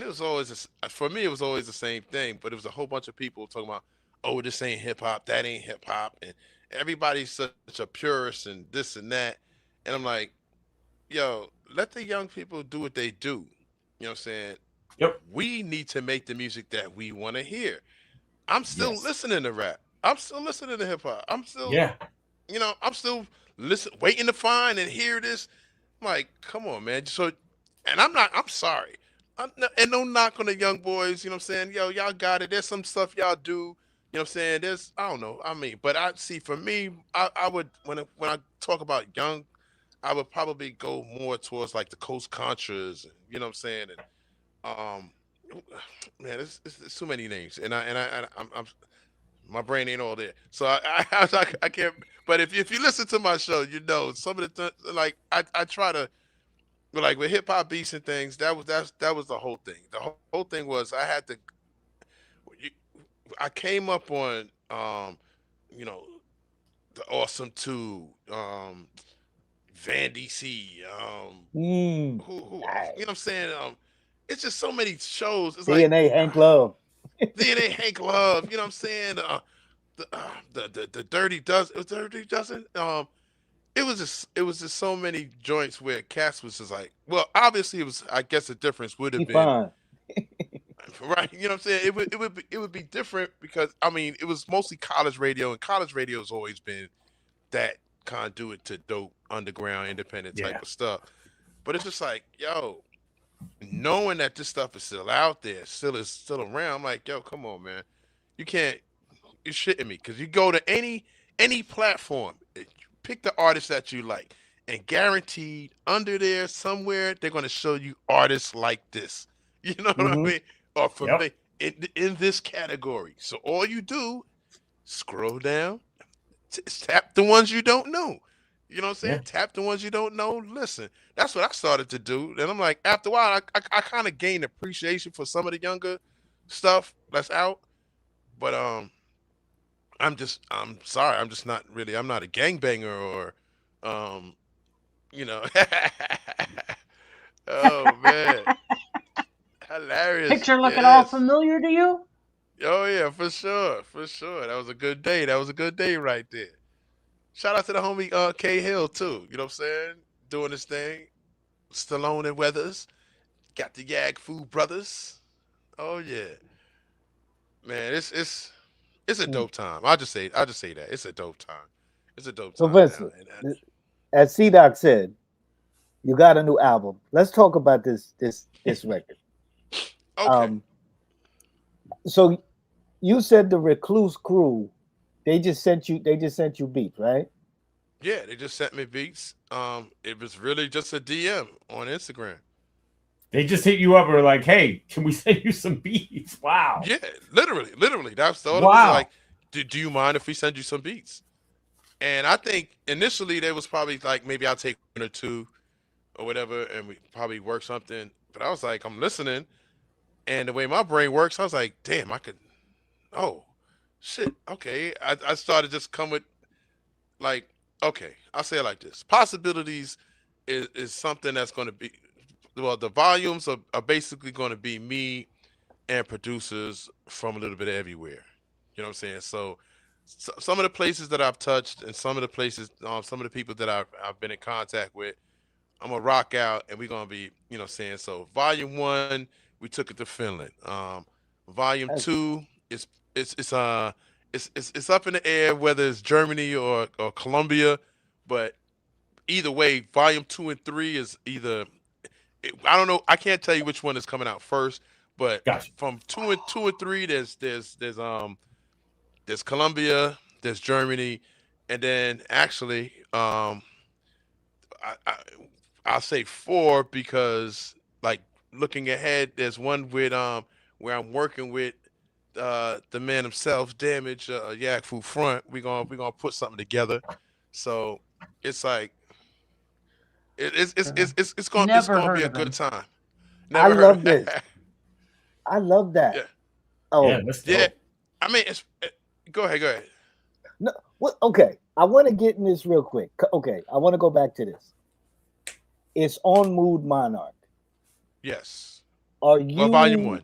it was always for me it was always the same thing, but it was a whole bunch of people talking about, oh, this ain't hip hop, that ain't hip hop, and everybody's such a purist and this and that, and I'm like, yo, let the young people do what they do. You know what I'm saying? Yep. We need to make the music that we want to hear. I'm still Yes. listening to rap. I'm still listening to hip hop. I'm still, Yeah. I'm still waiting to find and hear this. I'm like, come on, man. So, and I'm sorry. And no knock on the young boys, you know what I'm saying? Yo, y'all got it. There's some stuff y'all do, you know what I'm saying? I don't know. I mean, but I see for me, I would, when I talk about young, I would probably go more towards like the Coast Contras, you know what I'm saying? And, um, man, it's too many names, I'm my brain ain't all there, so I can't. But if you listen to my show, some of the I try to, like with hip hop beats and things. That was the whole thing. The whole thing was I had to. You, I came up on you know the Awesome Two, Van DC, who else? You know what I'm saying? It's just so many shows. It's like DNA, Hank Love. DNA, Hank Love. You know what I'm saying? The Dirty Dozen. It was just so many joints where Cass was just like, well, obviously it was. I guess the difference would He have been fine. right. You know what I'm saying? It would be different because I mean it was mostly college radio, and college radio has always been that conduit to dope underground independent type Yeah. of stuff. But it's just like, yo, knowing that this stuff is still out there, still around, I'm like, yo, come on, man. You can't you're shitting me. Cause you go to any platform, pick the artist that you like, and guaranteed under there somewhere they're gonna show you artists like this. You know what I Mm-hmm. mean? Or from Yep. the in this category. So all you do, scroll down, tap the ones you don't know. You know what I'm saying? Yeah. Tap the ones you don't know. Listen, that's what I started to do. And I'm like, after a while, I kind of gained appreciation for some of the younger stuff that's out. But I'm sorry, I'm just not really. I'm not a gangbanger or, um, you know. Oh man, hilarious. Picture looking all Yes. familiar to you? Oh yeah, for sure, for sure. That was a good day. That was a good day right there. Shout out to the homie K Hill too. You know what I'm saying? Doing his thing. Stallone and Weathers. Got the Yag Food Brothers. Oh yeah. Man, it's a dope time. I'll just say that. It's a dope time. It's a dope So time now. Vincent, as C Doc said, you got a new album. Let's talk about this record. Okay. Um, so you said the Recluse Crew, they just sent you beats, right? Yeah, they just sent me beats. It was really just a DM on Instagram. They just hit you up and were like, "Hey, can we send you some beats?" Wow. Yeah, literally. That's all it was like. Wow. Do you mind if we send you some beats? And I think initially they was probably like maybe I'll take one or two or whatever, and we probably work something. But I was like, I'm listening, and the way my brain works, I was like, damn, I could. Oh, shit. Okay, I started just come with like, okay, I'll say it like this: possibilities is something that's going to be. Well, the volumes are basically going to be me and producers from a little bit of everywhere. You know what I'm saying? So some of the places that I've touched and some of the places, some of the people that I've been in contact with, I'm gonna rock out and we're gonna be, you know, what I'm saying. So volume one, we took it to Finland. Volume That's two is it's it's up in the air whether it's Germany or Colombia, but either way, volume two and three is either I don't know. I can't tell you which one is coming out first, but Gotcha. from two and three, there's Colombia, there's Germany, and then actually, I'll say 4 because like looking ahead, there's one with where I'm working with the man himself, Damage, Yak Fu Front. We gonna put something together. So it's like it's Never gonna be heard a of good him. time. I Never love heard. this. I love that. Yeah, Oh, Yeah, that's yeah. dope. I mean, go ahead, go ahead. no. What? Okay, I want to get in this real quick. Okay, I want to go back to this. It's on Mood Monarch. Yes. Are Well, volume you 1.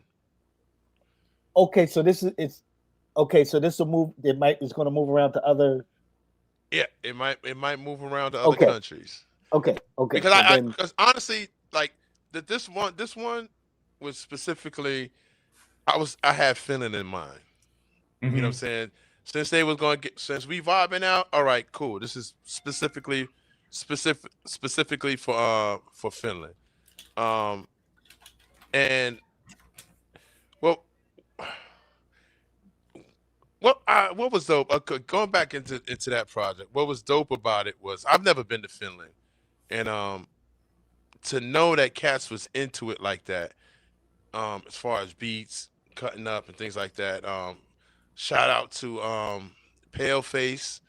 okay? So this is it's okay. So this will move. It's going to move around to other. Yeah, it might move around to other Okay. countries. Okay. Because So then, because honestly, like this one was specifically, I had Finland in mind. You know what I'm saying? Since they was going to since we vibing out, all right, cool. This is specifically for Finland. And well, what was dope? Going back into that project, what was dope about it was I've never been to Finland, and to know that Cats was into it like that, as far as beats, cutting up and things like that. Shout out to Paleface,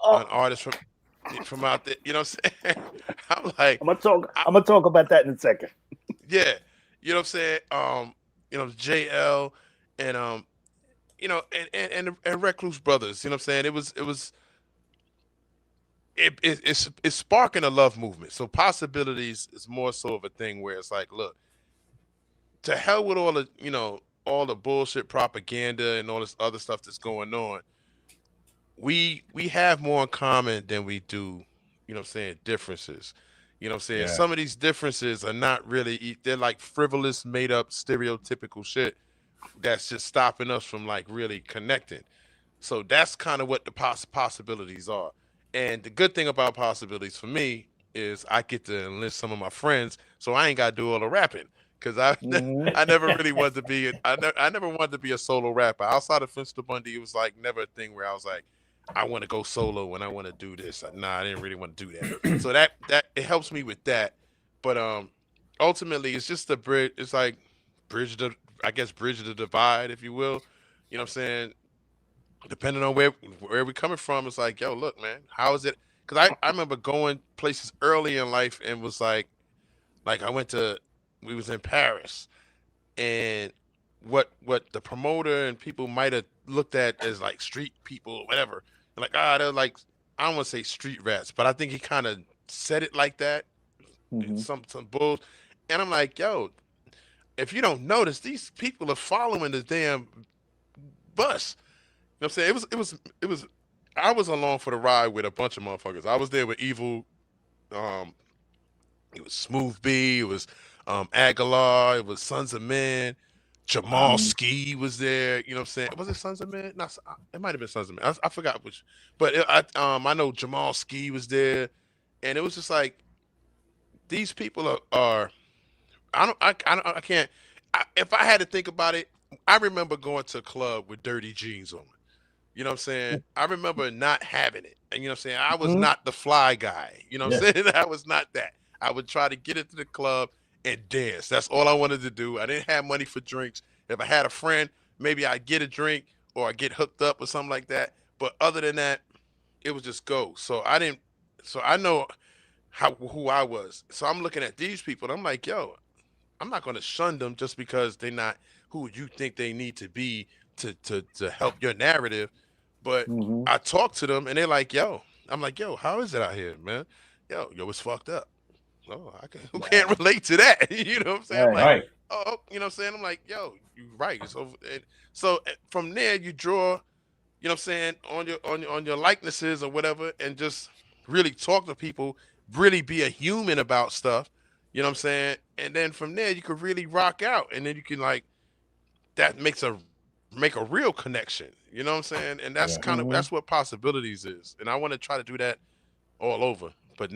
an artist from out there. You know what I'm saying? I'm like, I'm gonna talk about that in a second. yeah, you know what I'm saying? JL and and Recluse Brothers. You know what I'm saying? It's sparking a love movement. So possibilities is more so of a thing where it's like, look, to hell with all the bullshit propaganda and all this other stuff that's going on. We have more in common than we do, you know what I'm saying, differences. You know what I'm saying? Yeah. Some of these differences are not really, they're like frivolous, made up, stereotypical shit that's just stopping us from like really connecting. So that's kind of what the possibilities are. And the good thing about possibilities for me is I get to enlist some of my friends, so I ain't got to do all the rapping. Because I never really wanted to be I never wanted to be a solo rapper. Outside of Finsta Bundy, it was like never a thing where I was like, I want to go solo and I want to do this. Nah, I didn't really want to do that. So that it helps me with that. But ultimately it's just a bridge. It's like bridge the divide, if you will. You know what I'm saying? Depending on where we're coming from, it's like, yo, look, man, how is it? Because I remember going places early in life and was like we was in Paris, and what the promoter and people might have looked at as like street people or whatever, and like, they're like, I don't want to say street rats, but I think he kind of said it like that, some bull, and I'm like, yo, if you don't notice, these people are following the damn bus. You know what I'm saying? It was I was along for the ride with a bunch of motherfuckers. I was there with Evil, it was Smooth B, it was Aguilar, it was Sons of Men, Jamal Ski was there. You know what I'm saying? Was it Sons of Men? No, it might have been Sons of Men. I forgot which, but I know Jamal Ski was there, and it was just like these people are I can't. If I had to think about it, I remember going to a club with dirty jeans on. You know what I'm saying? I remember not having it. And you know what I'm saying? I was not the fly guy. You know what I'm saying? I was not that. I would try to get into the club and dance. That's all I wanted to do. I didn't have money for drinks. If I had a friend, maybe I'd get a drink or I'd get hooked up or something like that. But other than that, it was just go. So I know who I was. So I'm looking at these people and I'm like, yo, I'm not going to shun them just because they're not who you think they need to be to help your narrative. But I talk to them and they're like, yo, I'm like, yo, how is it out here, man? Yo, it's fucked up. Oh, who can't relate to that? You know what I'm saying? I'm like, Right. oh, you know what I'm saying? I'm like, yo, you right. So from there you draw, you know what I'm saying, on your likenesses or whatever, and just really talk to people, really be a human about stuff. You know what I'm saying? And then from there you could really rock out, and then you can like that make a real connection. You know what I'm saying? And that's that's what possibilities is. And I want to try to do that all over. But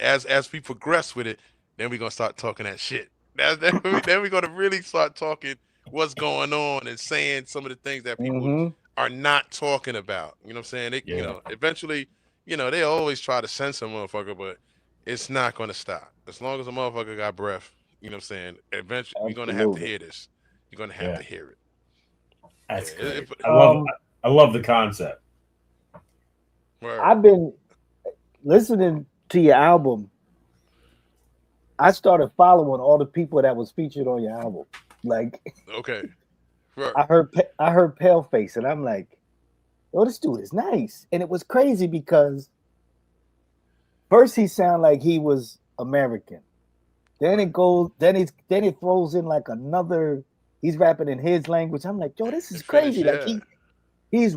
as we progress with it, then we're gonna start talking that shit. Then we're gonna really start talking what's going on and saying some of the things that people are not talking about. You know what I'm saying? They, Yeah. you know, eventually, you know, they always try to censor a motherfucker, but it's not going to stop. As long as a motherfucker got breath, you know what I'm saying? Eventually, you're going to have to Absolutely. hear this. You're going to have Yeah. to hear it. That's Yeah, great. it- I love the concept. Word. I've been listening to your album. I started following all the people that was featured on your album. Like Okay. Word. I heard Paleface, and I'm like, oh, this dude is nice. And it was crazy because first he sounded like he was American. Then it goes, then it throws in like another. He's rapping in his language. I'm like, yo, this is Finish, crazy. Like yeah. he's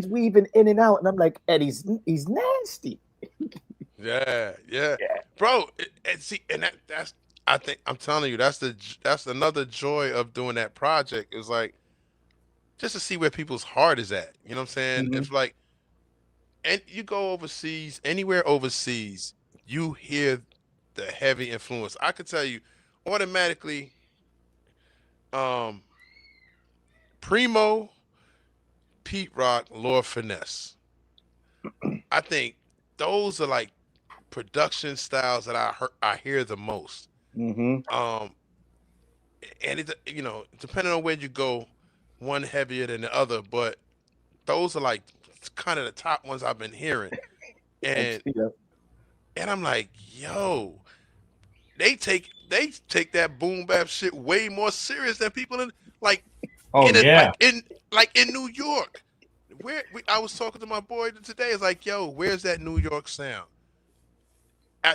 weaving in and out, and I'm like, and he's nasty. Yeah, bro. And see, and that's I think I'm telling you, that's another joy of doing that project is like just to see where people's heart is at. You know what I'm saying? Mhm. If like, and you go overseas, anywhere overseas, you hear the heavy influence. I could tell you automatically, um, Primo, Pete Rock, Lord Finesse. I think those are like production styles that I hear the most. Mhm. Um, and it, you know, depending on where you go, one heavier than the other, but those are like kind of the top ones I've been hearing. And Yeah. and I'm like, yo, they take that boom bap shit way more serious than people in like Oh in it yeah. like in New York. I was talking to my boy today. It's like, yo, where's that New York sound?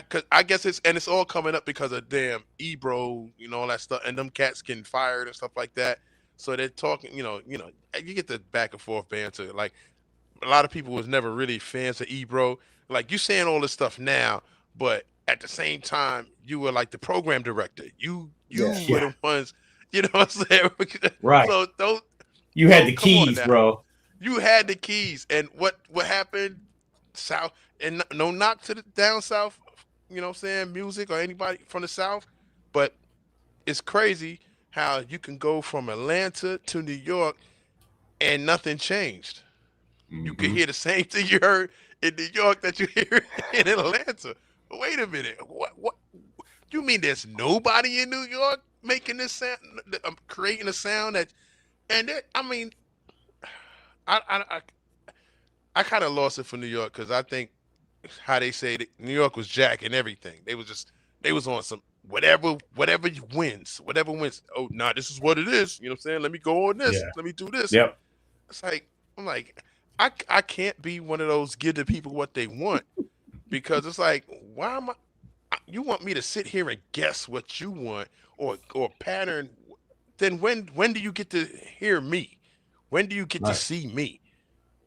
Cause I guess it's all coming up because of damn Ebro, you know, all that stuff, and them cats getting fired and stuff like that. So they're talking, you get the back and forth banter. Like a lot of people was never really fans of Ebro. Like you saying all this stuff now, but at the same time, you were like the program director. You Yeah. were the ones, you know what I'm saying? Right. So those, You had so the come on keys, now. bro. You had the keys, and what happened? South, and no knock to the down south, you know what I'm saying, music or anybody from the south, but it's crazy how you can go from Atlanta to New York and nothing changed. You could Mhm. hear the same thing you heard in New York that you hear in Atlanta. Wait a minute, what you mean there's nobody in New York making this sound, creating a sound that, and it, I mean, I kind of lost it for New York because I think how they say that New York was jacking everything. They was on some whatever wins, whatever wins. Oh, nah, this is what it is. You know what I'm saying? Let me go on this. Yeah. Let me do this. Yep. It's like I'm like I can't be one of those give the people what they want because it's like why am I? You want me to sit here and guess what you want or pattern? Then when do you get to hear me? When do you get to Right. see me?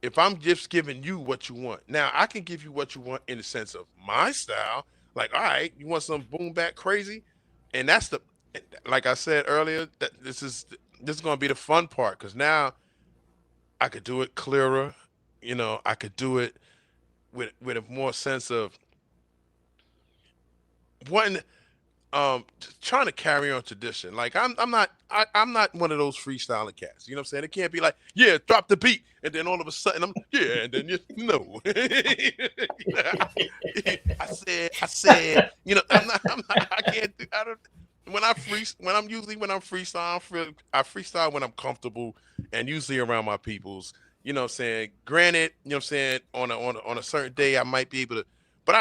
If I'm just giving you what you want. Now I can give you what you want in the sense of my style. Like, all right, you want some boom back crazy, and that's the like I said earlier. That this is gonna be the fun part because now I could do it clearer. You know, I could do it with a more sense of one trying to carry on tradition. Like I'm not one of those freestyling cats. You know what I'm saying? It can't be like, yeah, drop the beat, and then all of a sudden and then you know. I said, you know, I can't do I don't when when I'm freestyling, I freestyle when I'm comfortable and usually around my peoples. You know what I'm saying? Granted, you know what I'm saying, on a certain day I might be able to, but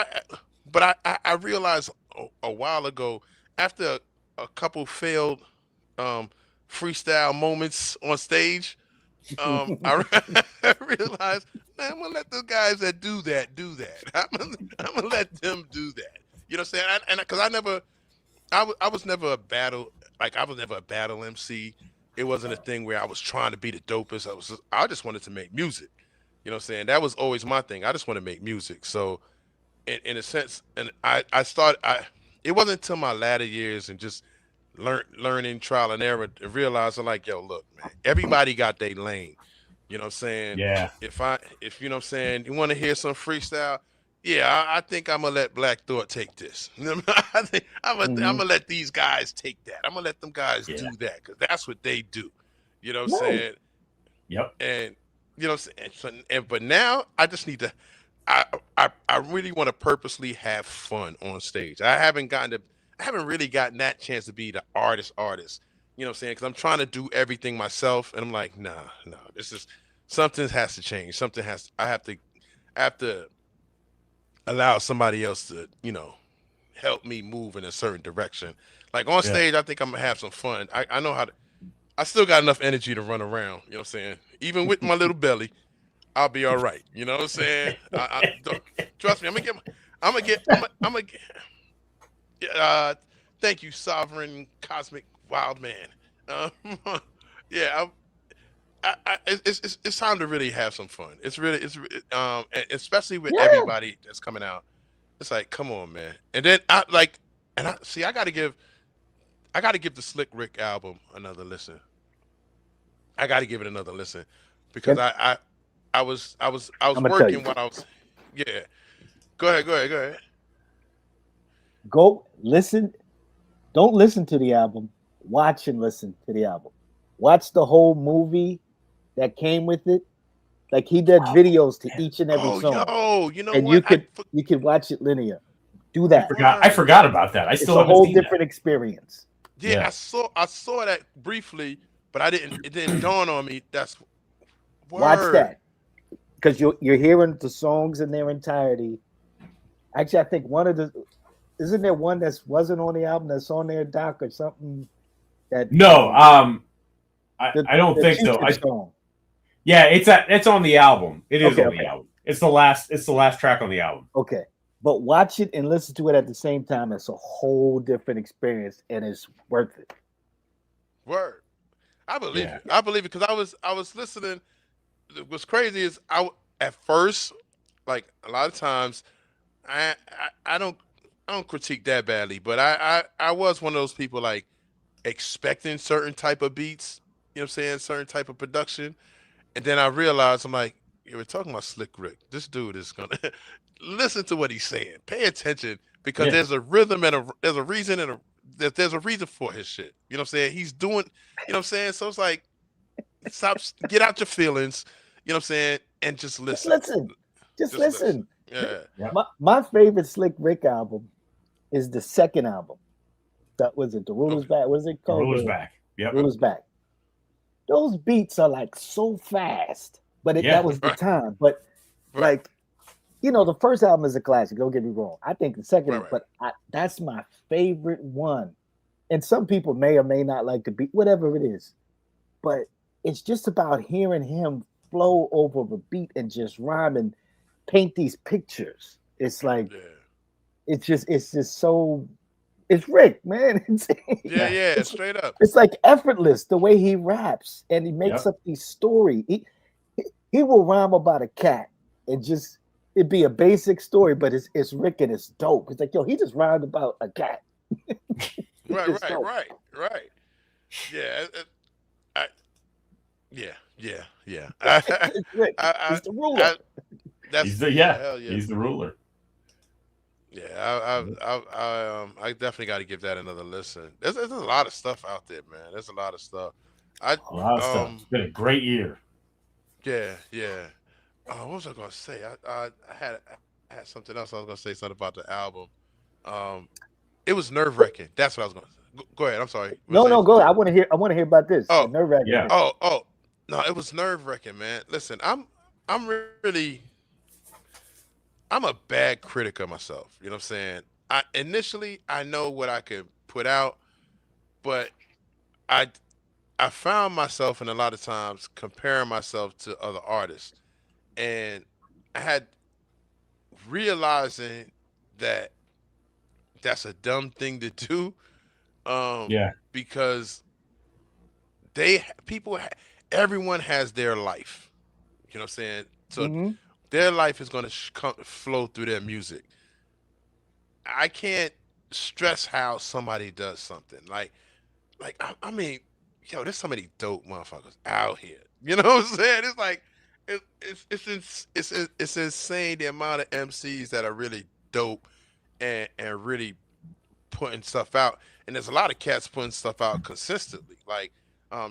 I realized a while ago after a couple failed um, freestyle moments on stage, I realized, man, I'm gonna let the guys that do that do that. I'm gonna let them do that. You know what I'm saying? And because I was never a battle I was never a battle MC. It wasn't a thing where I was trying to be the dopest. I just wanted to make music. You know what I'm saying? That was always my thing. I just want to make music. So in a sense, and it wasn't until my latter years and just learning trial and error to realize I'm like, yo, look, man, everybody got their lane. You know what I'm saying? Yeah. If you know what I'm saying, you want to hear some freestyle, yeah, I think I'm gonna let Black Thought take this. I think I'm gonna let these guys take that. I'm gonna let them guys Yeah. do that because that's what they do. You know what I'm Nice. saying? Yep. And You know what I'm saying? But now I just need to. I really want to purposely have fun on stage. I haven't really gotten that chance to be the artist. You know what I'm saying? Because I'm trying to do everything myself, and I'm like, nah. This is something has to change. I have to allow somebody else to, help me move in a certain direction. Like on Yeah. stage, I think I'm gonna have some fun. I know how to. I still got enough energy to run around. You know what I'm saying? Even with my little belly, I'll be all right. You know what I'm saying? Trust me. I'm gonna get. Thank you, sovereign cosmic wild man. Um, yeah, it's time to really have some fun. Especially with Yeah. everybody that's coming out. It's like, come on, man. And then I gotta give the Slick Rick album another listen. I gotta give it another listen because Can, I was I'm gonna tell you. working while I was. Yeah. Go ahead. Go listen. Don't listen to the album. Watch and listen to the album. Watch the whole movie that came with it. Like he did videos to each and every song, yo, you know and what? you could watch it linear. Do that. I forgot about that. I It's still a haven't whole seen different experience. Yeah, Yeah. I saw that briefly, but it didn't dawn on me. That's Watch word. that because you're hearing the songs in their entirety. Actually, I think isn't there one that wasn't on the album that's on there, Doc, or something? That No, I don't the think so. Chieftain song. Yeah, it's on the album. It is Okay, on the album. It's the last track on the album. Okay. But watch it and listen to it at the same time. It's a whole different experience and it's worth it. Word. I believe it. I believe it because I was listening. What's crazy is at first, like a lot of times, I don't critique that badly, but I was one of those people like expecting certain type of beats. You know what I'm saying? Certain type of production, and then I realized I'm like, you were talking about Slick Rick. This dude is gonna listen to what he's saying. Pay attention because there's a rhythm and there's a reason there's a reason for his shit. You know what I'm saying? He's doing. You know what I'm saying? So it's like, get out your feelings. You know what I'm saying? And just listen. Just listen. Yeah. My favorite Slick Rick album is the second album. That was it. The Ruler's Back. What is it called? The Ruler's Back. Yep. Ruler's Back. Those beats are like so fast, but that was the time. But like, the first album is a classic. Don't get me wrong. I think the second, but that's my favorite one. And some people may or may not like the beat, whatever it is. But it's just about hearing him flow over a beat and just rhyme and paint these pictures. It's like, it's just so. It's Rick, man. It's straight up. It's like effortless the way he raps and he makes up these stories. He will rhyme about a cat and it'd be a basic story, but it's Rick and it's dope. It's like, yo, he just rhymed about a cat. Right. Yeah. It's Rick. He's the ruler. He's the ruler. Yeah, I definitely got to give that another listen. There's a lot of stuff out there, man. There's a lot of stuff. Stuff. It's been a great year. Yeah. What was I gonna say? I had something else. I was gonna say something about the album. It was nerve-wracking. That's what I was gonna say. Go ahead. I'm sorry. No, go ahead. I want to hear about this. Oh, nerve-wracking. Yeah. Oh. No, it was nerve-wracking, man. Listen, I'm a bad critic of myself. You know what I'm saying? Initially I know what I could put out, but I found myself in a lot of times comparing myself to other artists. And I had realizing that that's a dumb thing to do. Because everyone has their life. You know what I'm saying? So their life is going to flow through their music. I can't stress how somebody does something. Like I mean, yo, there's so many dope motherfuckers out here. You know what I'm saying? It's like it's insane the amount of MCs that are really dope and really putting stuff out. And there's a lot of cats putting stuff out consistently. Like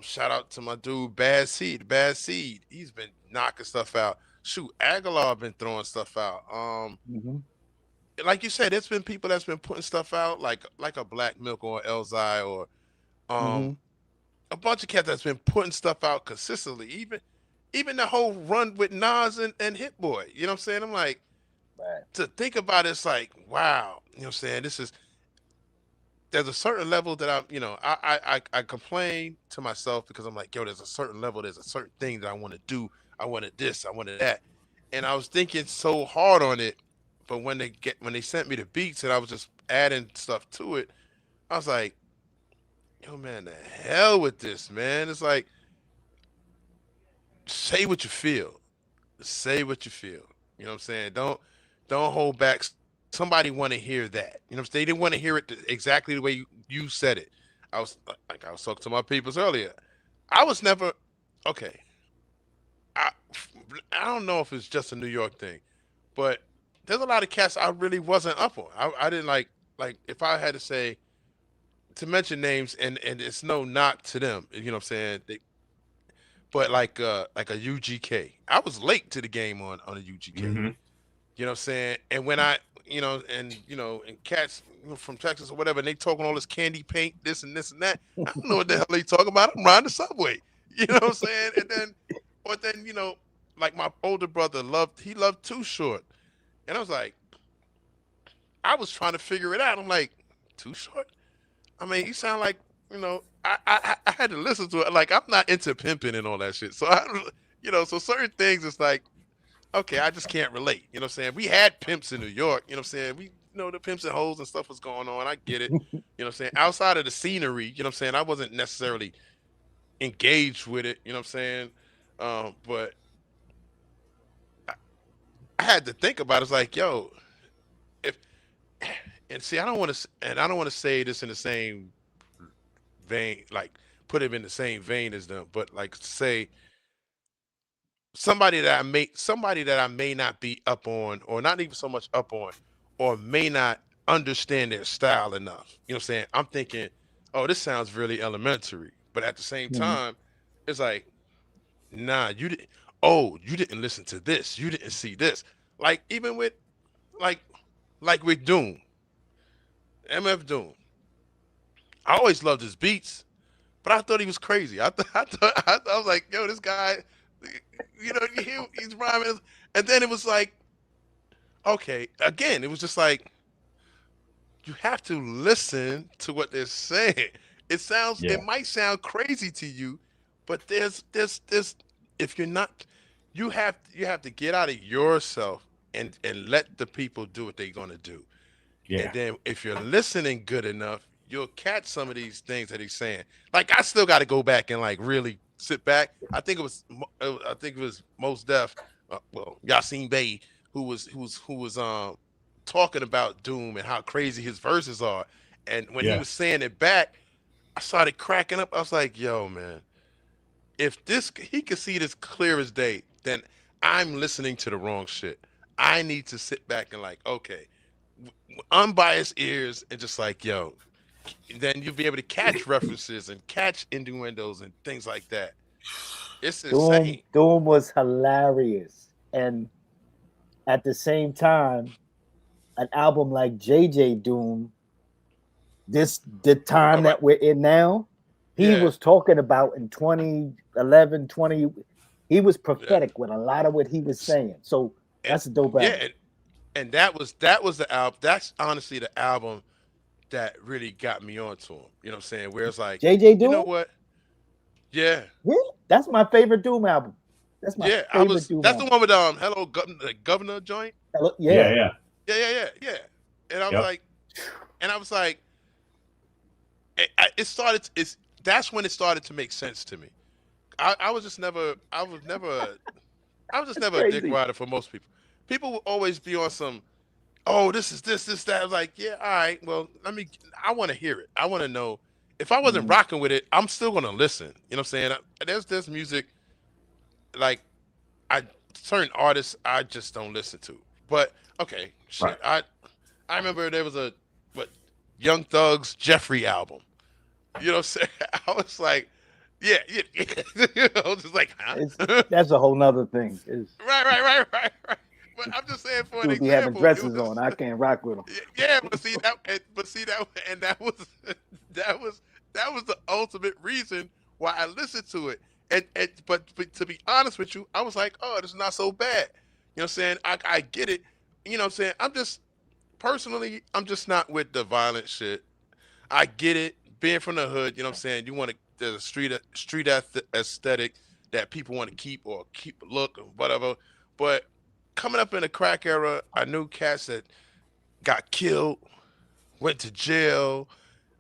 Shout out to my dude Bad Seed. Bad Seed. He's been knocking stuff out. Shoot, Aguilar been throwing stuff out. Like you said, there's been people that's been putting stuff out, like a Black Milk or Elzai or a bunch of cats that's been putting stuff out consistently. Even the whole run with Nas and Hit Boy. You know what I'm saying? I'm like, to think about it, it's like, wow. You know what I'm saying? There's a certain level that I complain to myself because I'm like, yo, there's a certain level, there's a certain thing that I want to do. I wanted this, I wanted that. And I was thinking so hard on it, but when they sent me the beats and I was just adding stuff to it, I was like, yo, man, the hell with this, man. It's like, say what you feel. Say what you feel. You know what I'm saying? Don't hold back. Somebody want to hear that. You know what I'm saying? They didn't want to hear it exactly the way you said it. I was talking to my peoples earlier. I was never okay. I don't know if it's just a New York thing, but there's a lot of cats I really wasn't up on. I didn't like if I had to say to mention names, and it's no knock to them. You know what I'm saying? But like a UGK, I was late to the game on a UGK. Mm-hmm. You know what I'm saying? And when and cats from Texas or whatever, and they talking all this candy paint, this and that. I don't know what the hell they talking about. I'm riding the subway. You know what I'm saying? And then, like my older brother loved Too Short. And I was like, I was trying to figure it out. I'm like, Too Short? I mean, you sound like, I had to listen to it. Like, I'm not into pimping and all that shit. So so certain things, it's like, okay, I just can't relate. You know what I'm saying? We had pimps in New York. You know what I'm saying? We the pimps and hoes and stuff was going on. I get it. You know what I'm saying? Outside of the scenery, you know what I'm saying? I wasn't necessarily engaged with it. You know what I'm saying? But I had to think about it. It's like, yo, I don't want to say this in the same vein, like put him in the same vein as them, but like say somebody that I may not be up on, or not even so much up on, or may not understand their style enough. You know what I'm saying? I'm thinking, oh, this sounds really elementary, but at the same time, it's like, nah, you didn't listen to this, you didn't see this. Like even with like with Doom, MF Doom. I always loved his beats, but I thought he was crazy. I was like, yo, this guy, he's rhyming, and then it was like, okay, again, it was just like, you have to listen to what they're saying. It might sound crazy to you, but there's if you're not, you have to get out of yourself and let the people do what they're gonna do. Yeah. And then if you're listening good enough, you'll catch some of these things that he's saying. Like, I still got to go back and like really sit back. I think it was Mos Def, Yasin Bey, who was talking about Doom and how crazy his verses are. And when he was saying it back, I started cracking up. I was like, yo, man, if he could see this clear as day, then I'm listening to the wrong shit. I need to sit back and like, okay, unbiased ears, and just like, yo, then you'll be able to catch references and catch innuendos and things like that. It's insane. Doom was hilarious. And at the same time, an album like JJ Doom, the time that we're in now, he was talking about in 2011, he was prophetic with a lot of what he was saying. So that's a dope album. Yeah, and that was the album. That's honestly the album that really got me onto him. You know what I'm saying? Where it's like, JJ Doom? You know what? Yeah. That's my favorite Doom album. That's my favorite Doom That's album. the one with Hello Governor joint. Hello, yeah. And I was like, that's when it started to make sense to me. I was just never a dick rider for most people. People will always be on some, oh, this is this, that. I was like, yeah, all right, well, I want to hear it. I want to know. If I wasn't rocking with it, I'm still going to listen. You know what I'm saying? There's music, like, certain artists I just don't listen to. But, okay, shit. Right. I remember there was a Young Thug's Jeffrey album. You know what I'm saying? I was like, Yeah. I was just like, huh? That's a whole nother thing. Right. But I'm just saying for an Dude be having example, it dresses was on. I can't rock with them. yeah. But see that, and that was that was the ultimate reason why I listened to it. But to be honest with you, I was like, oh, this is not so bad. You know what I'm saying? I get it. You know what I'm saying? I'm just not with the violent shit. I get it. Being from the hood, you know what I'm saying? You want to there's a street aesthetic that people want to keep look or whatever. But coming up in the crack era, I knew cats that got killed, went to jail,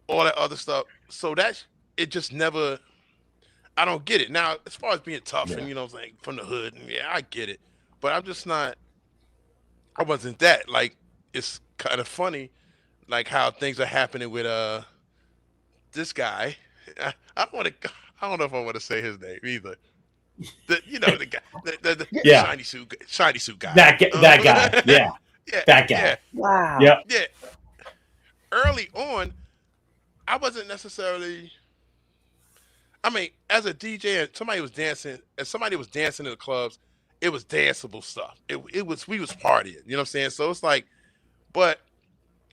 all that other stuff. So it just never. I don't get it. Now, as far as being tough and like from the hood, and yeah, I get it. But I'm just not. I wasn't that. Like, it's kind of funny, like how things are happening with this guy. I don't want to. I don't know if I want to say his name either. The guy, the shiny suit guy. That guy, yeah, that guy. Yeah. Wow. Yep. Yeah. Early on, I wasn't necessarily. I mean, as a DJ and somebody was dancing in the clubs, it was danceable stuff. We was partying. You know what I'm saying? So it's like, but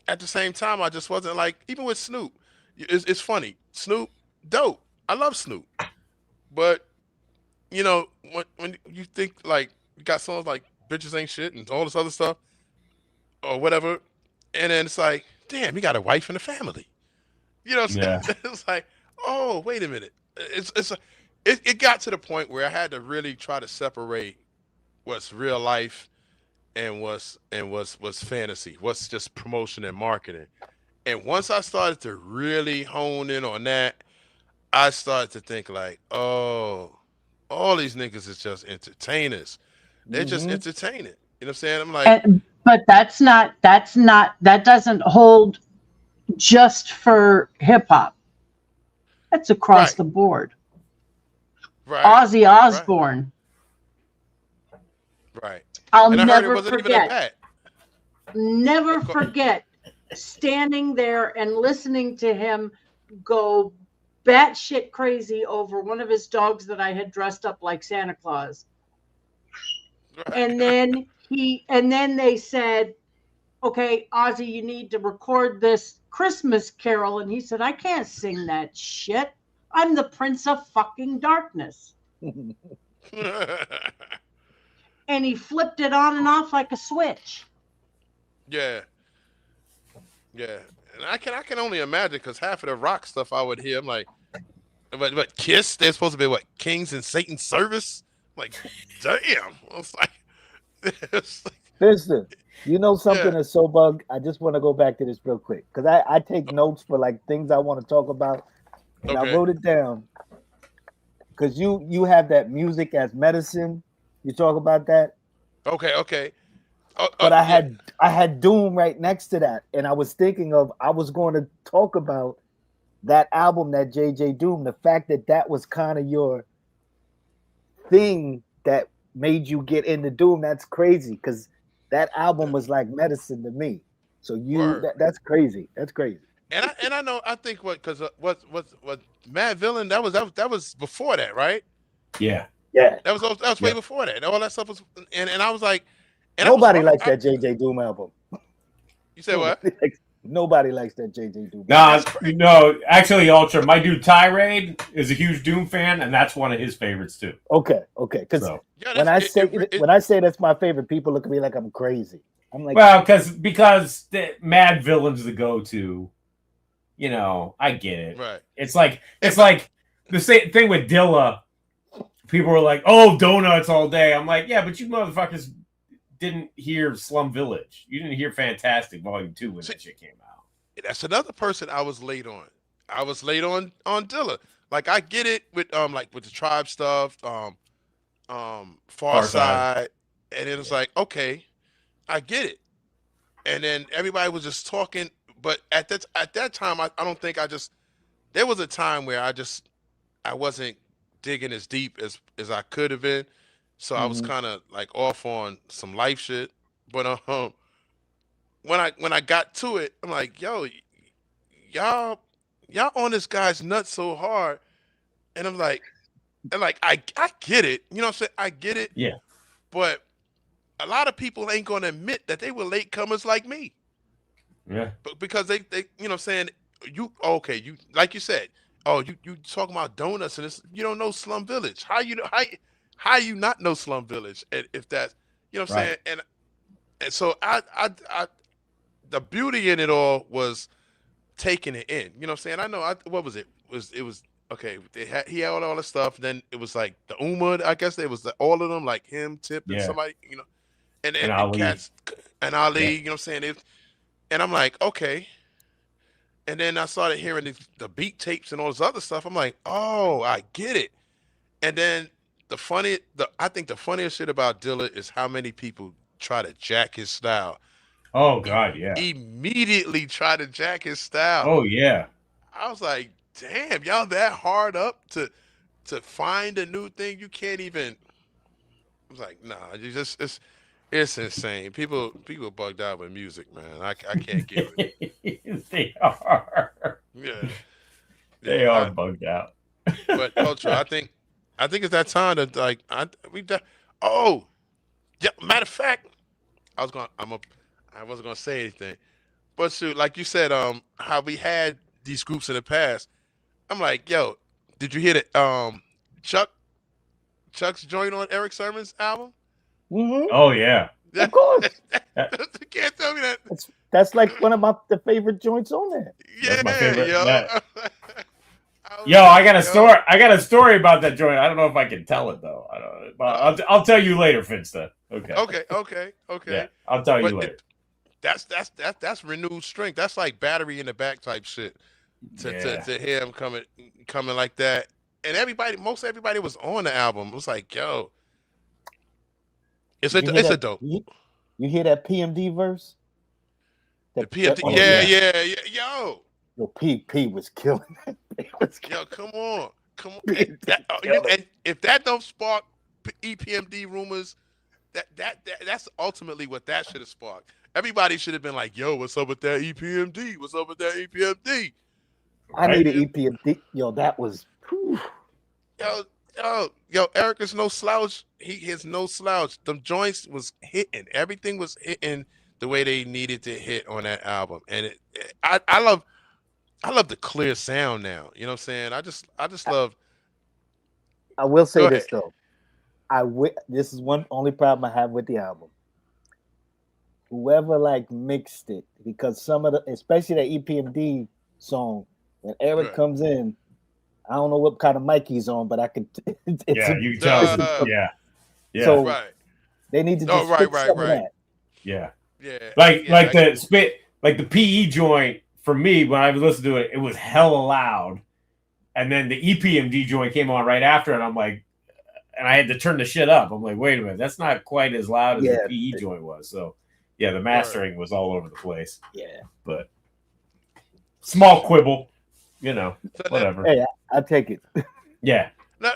at the same time, I just wasn't like, even with Snoop, it's funny. Snoop, dope. I love Snoop, but when you think like you got songs like "Bitches Ain't Shit" and all this other stuff or whatever, and then it's like, damn, you got a wife and a family. You know what I'm saying? It's like, oh, wait a minute. It got to the point where I had to really try to separate what's real life and what's fantasy, what's just promotion and marketing. And once I started to really hone in on that, I started to think like, oh, all these niggas is just entertainers. They're just entertaining. You know what I'm saying? I'm like, but that doesn't hold just for hip hop. That's across the board. Right. Ozzy Osbourne. Right. I'll and I never heard it wasn't forget. even that bad. Never forget standing there and listening to him go batshit crazy over one of his dogs that I had dressed up like Santa Claus. Right. And then they said, okay, Ozzy, you need to record this Christmas carol. And he said, I can't sing that shit. I'm the Prince of fucking Darkness. And he flipped it on and off like a switch. Yeah. And I can only imagine, because half of the rock stuff I would hear, I'm like, but Kiss, they're supposed to be what, kings in Satan's service? I'm like, damn. It's like, Listen, you know something that's so bug. I just want to go back to this real quick because I take notes for like things I want to talk about, and I wrote it down because you have that music as medicine. You talk about that. Okay. But I had Doom right next to that, and I was thinking I was going to talk about that album, that JJ Doom, the fact that was kind of your thing that made you get into Doom. That's crazy because that album was like medicine to me. So that's crazy. That's crazy. And I know, I think what Mad Villain, that was before that, right? Yeah. That was way before that. All that stuff was, and I was like, nobody likes that JJ Doom album. You say what? Nobody likes that JJ Doom. No, actually, Ultra, my dude Tirade is a huge Doom fan, and that's one of his favorites too. Okay. Because when I say that's my favorite, people look at me like I'm crazy. I'm like, well, because the Mad Villain's the go-to. You know, I get it. Right. It's like the same thing with Dilla. People were like, "Oh, donuts all day." I'm like, "Yeah, but you motherfuckers didn't hear Slum Village. You didn't hear Fantastic Volume 2 when that shit came out." That's another person I was late on. I was late on Dilla. Like, I get it with with the Tribe stuff, Far Side, and it was like, okay, I get it. And then everybody was just talking, but at that time, I don't think there was a time where I wasn't digging as deep as I could have been. So I was kind of like off on some life shit. But when I got to it, I'm like, yo, y'all on this guy's nuts so hard. And I'm like, I get it. You know what I'm saying? I get it. Yeah. But a lot of people ain't gonna admit that they were latecomers like me. Yeah. But because they you know what I'm saying, you like you said, oh, you talking about donuts and this, you don't know Slum Village. How you not know Slum Village? And if that's, you know what I'm saying? And so I the beauty in it all was taking it in. You know what I'm saying? I know what was it? It was okay, he had all the stuff, then it was like the Uma, I guess it was all of them, like him, Tip, and Yeah. somebody, you know, and Ali. cats and Ali, Yeah. you know what I'm saying? And I'm like, okay. And then I started hearing the beat tapes and all this other stuff. I'm like, oh, I get it. And then I think the funniest shit about Dilla is how many people try to jack his style. Oh God, yeah. Immediately try to jack his style. Oh yeah. I was like, damn, y'all that hard up to find a new thing. You can't even. I was like, nah, you just it's insane. People bugged out with music, man. I can't give it. They are. Yeah. They are bugged out. But Ultra, I think it's that time to like oh, yeah. Matter of fact, I wasn't gonna say anything, but shoot, like you said, how we had these groups in the past. I'm like, yo, did you hear that? Chuck's joint on Eric Sermon's album. Mm-hmm. Oh yeah. Of course. You can't tell me that. That's like one of the favorite joints on there. Yeah, That's my favorite. Yo. I got a story. I got a story about that joint. I don't know if I can tell it though. I don't. But I'll tell you later, Finsta. Okay. Okay. Yeah, I'll tell you later. That's renewed strength. That's like battery in the back type shit. To hear him coming like that, and most everybody was on the album. It was like, yo, it's a dope. You hear that PMD verse? The PMD, yo. Yo, P was killing it. Yo, come on. And if that don't spark EPMD rumors, that's ultimately what that should have sparked. Everybody should have been like, yo, what's up with that EPMD? What's up with that EPMD? I need an EPMD. Yo, that was. Whew. Yo, Eric is no slouch. He is no slouch. Them joints was hitting. Everything was hitting the way they needed to hit on that album. And I love the clear sound now. You know what I'm saying? I just love. I will say this though. This is one only problem I have with the album. Whoever like mixed it, because some of especially that EPMD song, when Eric comes in, I don't know what kind of mic he's on, but I can. You can tell. Yeah. So they need to just fix some of that. Yeah. Like the PE joint for me when I listened to it, it was hella loud, and then the EPMD joint came on right after, and I'm like, and I had to turn the shit up. I'm like, wait a minute, that's not quite as loud as the PE joint was. So yeah, the mastering was all over the place. Yeah, but small quibble, whatever. Hey, I take it. Yeah. No.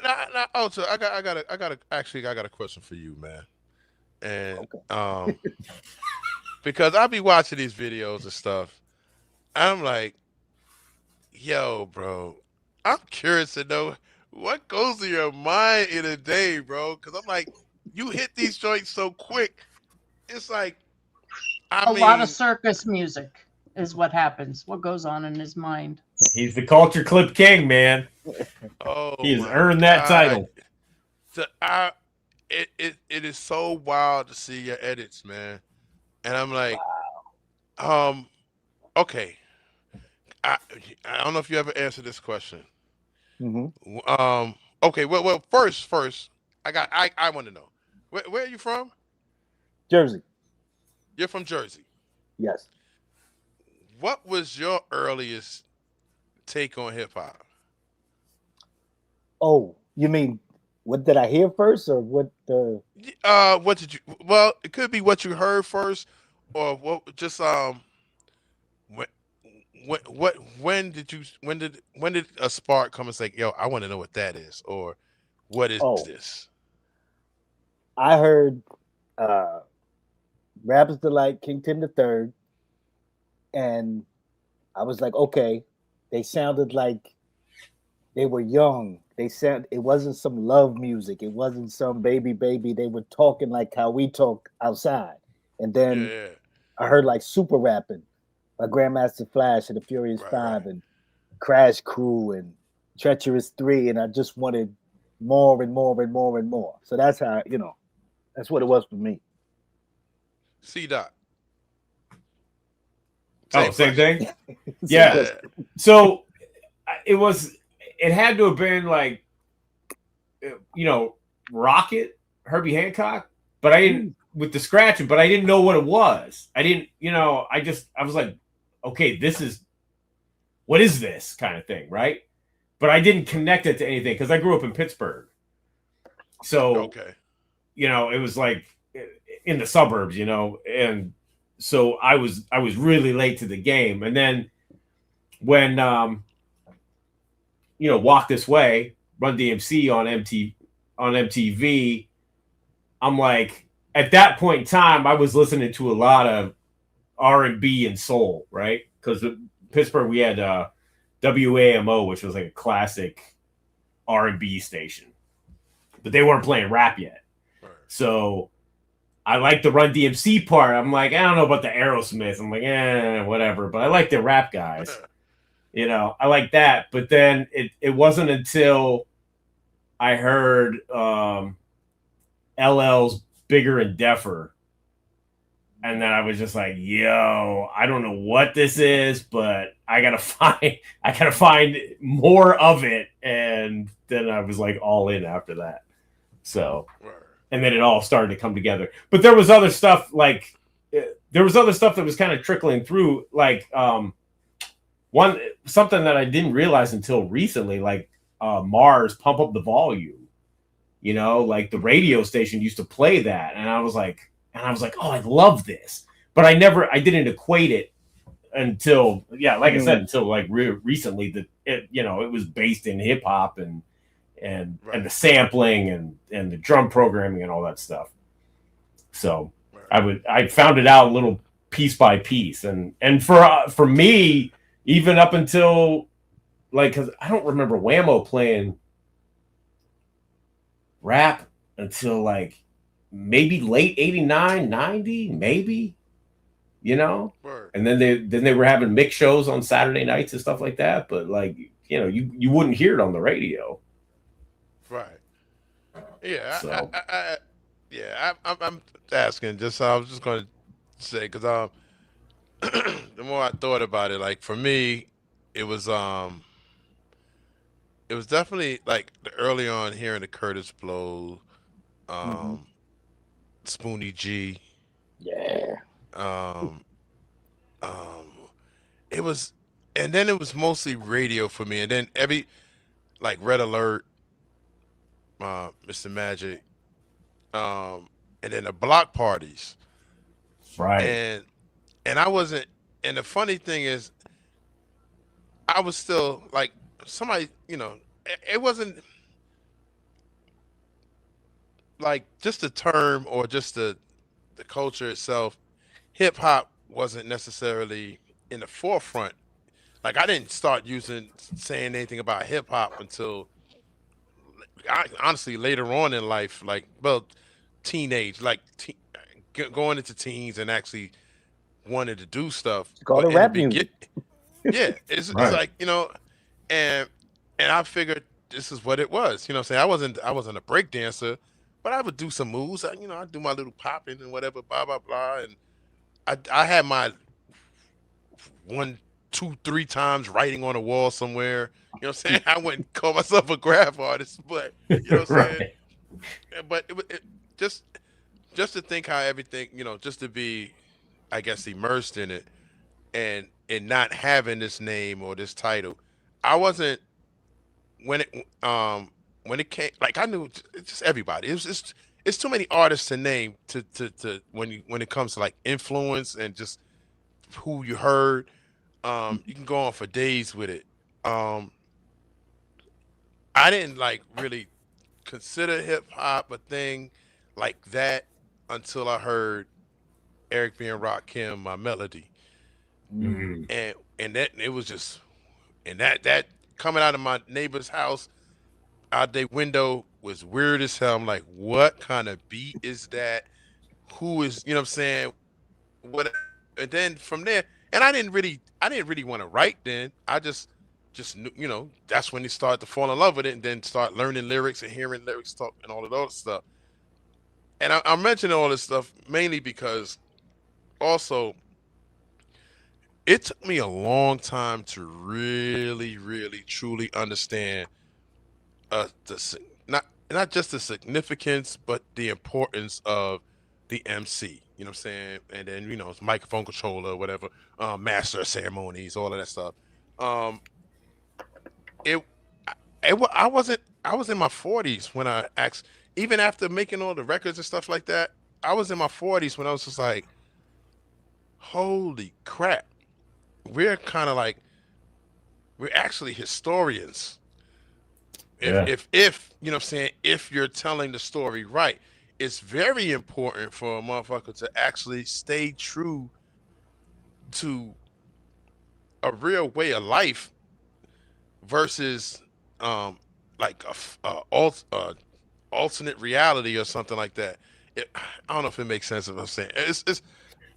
Oh, so I got a question for you, man. And because I be watching these videos and stuff, I'm like, yo, bro, I'm curious to know what goes through your mind in a day, bro. Because I'm like, you hit these joints so quick. It's like, a lot of circus music is what happens. What goes on in his mind? He's the culture clip king, man. Oh, he has earned that title. It is so wild to see your edits, man. And I'm like, okay. I don't know if you ever answered this question. Mm-hmm. Okay. Well, first, I want to know where are you from? Jersey. You're from Jersey. Yes. What was your earliest take on hip hop? Oh, you mean what did I hear first, or what the? What did you? Well, it could be what you heard first, or what? Just when did a spark come and say, yo, I want to know what that is, or what is this? I heard Rappers Delight, King Tim III, and I was like, okay, they sounded like They were young. They said it wasn't some love music. It wasn't some baby. They were talking like how we talk outside. And then Yeah. I heard like super rapping by Grandmaster Flash and the Furious Right. Five and Crash Crew and Treacherous 3, and I just wanted more and more and more and more. So that's how, that's what it was for me. C-Dot. Same thing. Yeah. Yeah. So it had to have been like, Rocket, Herbie Hancock, but I didn't with the scratching, but I didn't know what it was. I didn't, I was like, okay, what is this kind of thing, right? But I didn't connect it to anything because I grew up in Pittsburgh. So, Okay. It was like in the suburbs, and so I was really late to the game. And then when Walk This Way, Run DMC on MTV, I'm like, at that point in time, I was listening to a lot of R&B and soul, right? Because in Pittsburgh we had WAMO, which was like a classic R&B station, but they weren't playing rap yet. Right. So I like the Run DMC part. I'm like, I don't know about the Aerosmith. I'm like, whatever. But I like the rap guys. I like that. But then it wasn't until I heard LL's Bigger and Deafer. And then I was just like, yo, I don't know what this is, but I gotta find more of it. And then I was like all in after that. So, and then it all started to come together. But there was other stuff that was kind of trickling through, like something that I didn't realize until recently, like Mars, Pump Up the Volume. Like the radio station used to play that, and I was like, oh, I love this. But I didn't equate it until, like I said, until like recently that it was based in hip hop and the sampling and the drum programming and all that stuff. So I found it out a little piece by piece, and for me, even up until because I don't remember Whammo playing rap until like maybe late 89, 90, maybe, and then they were having mix shows on Saturday nights and stuff like that. But like, you wouldn't hear it on the radio. Right. Yeah. So. I'm asking just, I was just going to say, cause, the more I thought about it, like for me, it was definitely like early on hearing the Curtis Blow, Spoonie G. Yeah. It was, and then it was mostly radio for me, and then like Red Alert, Mr. Magic, and then the block parties. Right. And I wasn't, and the funny thing is, I was still like somebody, it wasn't like just the term or just the culture itself. Hip hop wasn't necessarily in the forefront. Like I didn't start saying anything about hip hop until honestly later on in life, like teenage, like going into teens and actually wanted to do stuff. It's called a rap music. Yeah, it's like, and I figured this is what it was. You know what I'm saying? I wasn't a break dancer, but I would do some moves. I'd do my little popping and whatever, blah blah blah. And I had my 1, 2, 3 times writing on a wall somewhere. You know what I'm saying? I wouldn't call myself a graph artist, but you know what I'm saying? But it just to think how everything, just to be, I guess, immersed in it and not having this name or this title. I wasn't when it came, like I knew just everybody. It's too many artists to name to when it comes to like influence and just who you heard. You can go on for days with it. I didn't like really consider hip hop a thing like that until I heard Eric B. and Rakim, My Melody. Mm-hmm. And that it was just, and that coming out of my neighbor's house, out their window was weird as hell. I'm like, what kind of beat is that? Who is, you know what I'm saying? What? And then from there, and I didn't really want to write then. I just knew, you know, that's when you start to fall in love with it, and then start learning lyrics and hearing lyrics talk and all of those stuff. And I'm mentioning all this stuff mainly because also it took me a long time to really, really, truly understand not just the significance, but the importance of the MC. You know what I'm saying? And then it's microphone controller, whatever, master of ceremonies, all of that stuff. Um, it, I was in my 40s when I asked. Even after making all the records and stuff like that, I was in my 40s when I was just like, holy crap, we're kind of like we're actually historians. If you know what I'm saying, if you're telling the story right, it's very important for a motherfucker to actually stay true to a real way of life versus like alternate reality or something like that. I don't know if it makes sense. If I'm saying it's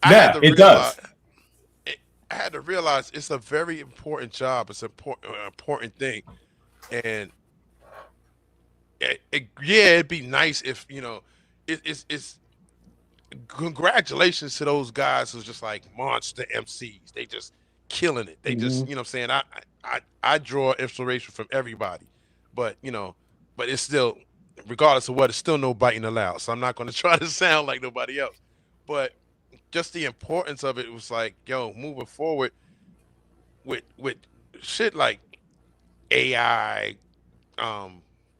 I had to it realize does. I had to realize it's a very important job. It's an important thing, and yeah, it'd be nice if it's congratulations to those guys who's just like monster MCs. They just killing it. They just what I'm saying. I draw inspiration from everybody, but but it's still, regardless of what, it's still no biting allowed. So I'm not going to try to sound like nobody else, but just the importance of it was like, yo, moving forward with shit like AI,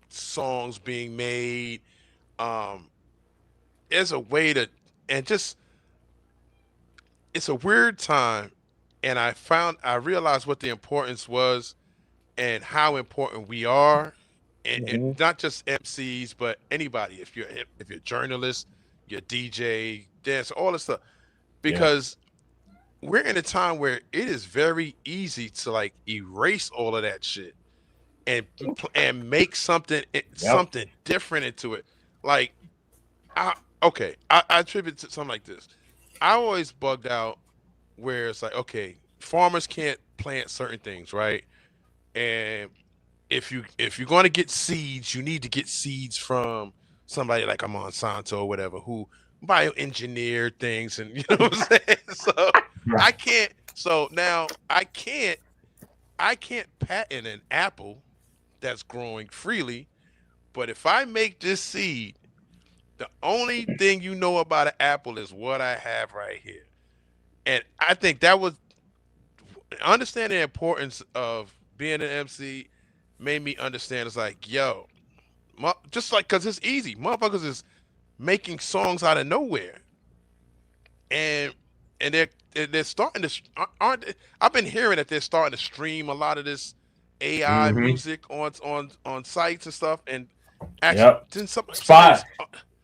songs being made, there's a way to, and just it's a weird time, and I realized what the importance was and how important we are, and not just MCs but anybody. If you're a journalist, you're DJ, dance, all this stuff, because we're in a time where it is very easy to like erase all of that shit and make something different into it. Like I attribute to something like this. I always bugged out where it's like, okay, farmers can't plant certain things, right? And if you're going to get seeds, you need to get seeds from somebody like a Monsanto or whatever, who bioengineer things, and you know what I'm saying. So I can't. So now I can't patent an apple that's growing freely, but if I make this seed, the only thing you know about an apple is what I have right here. And I think that was understanding the importance of being an MC made me understand. It's like, yo, just like, because it's easy. Motherfuckers is making songs out of nowhere. And they're starting to, I've been hearing that they're starting to stream a lot of this AI music on sites and stuff. And actually, didn't Spot.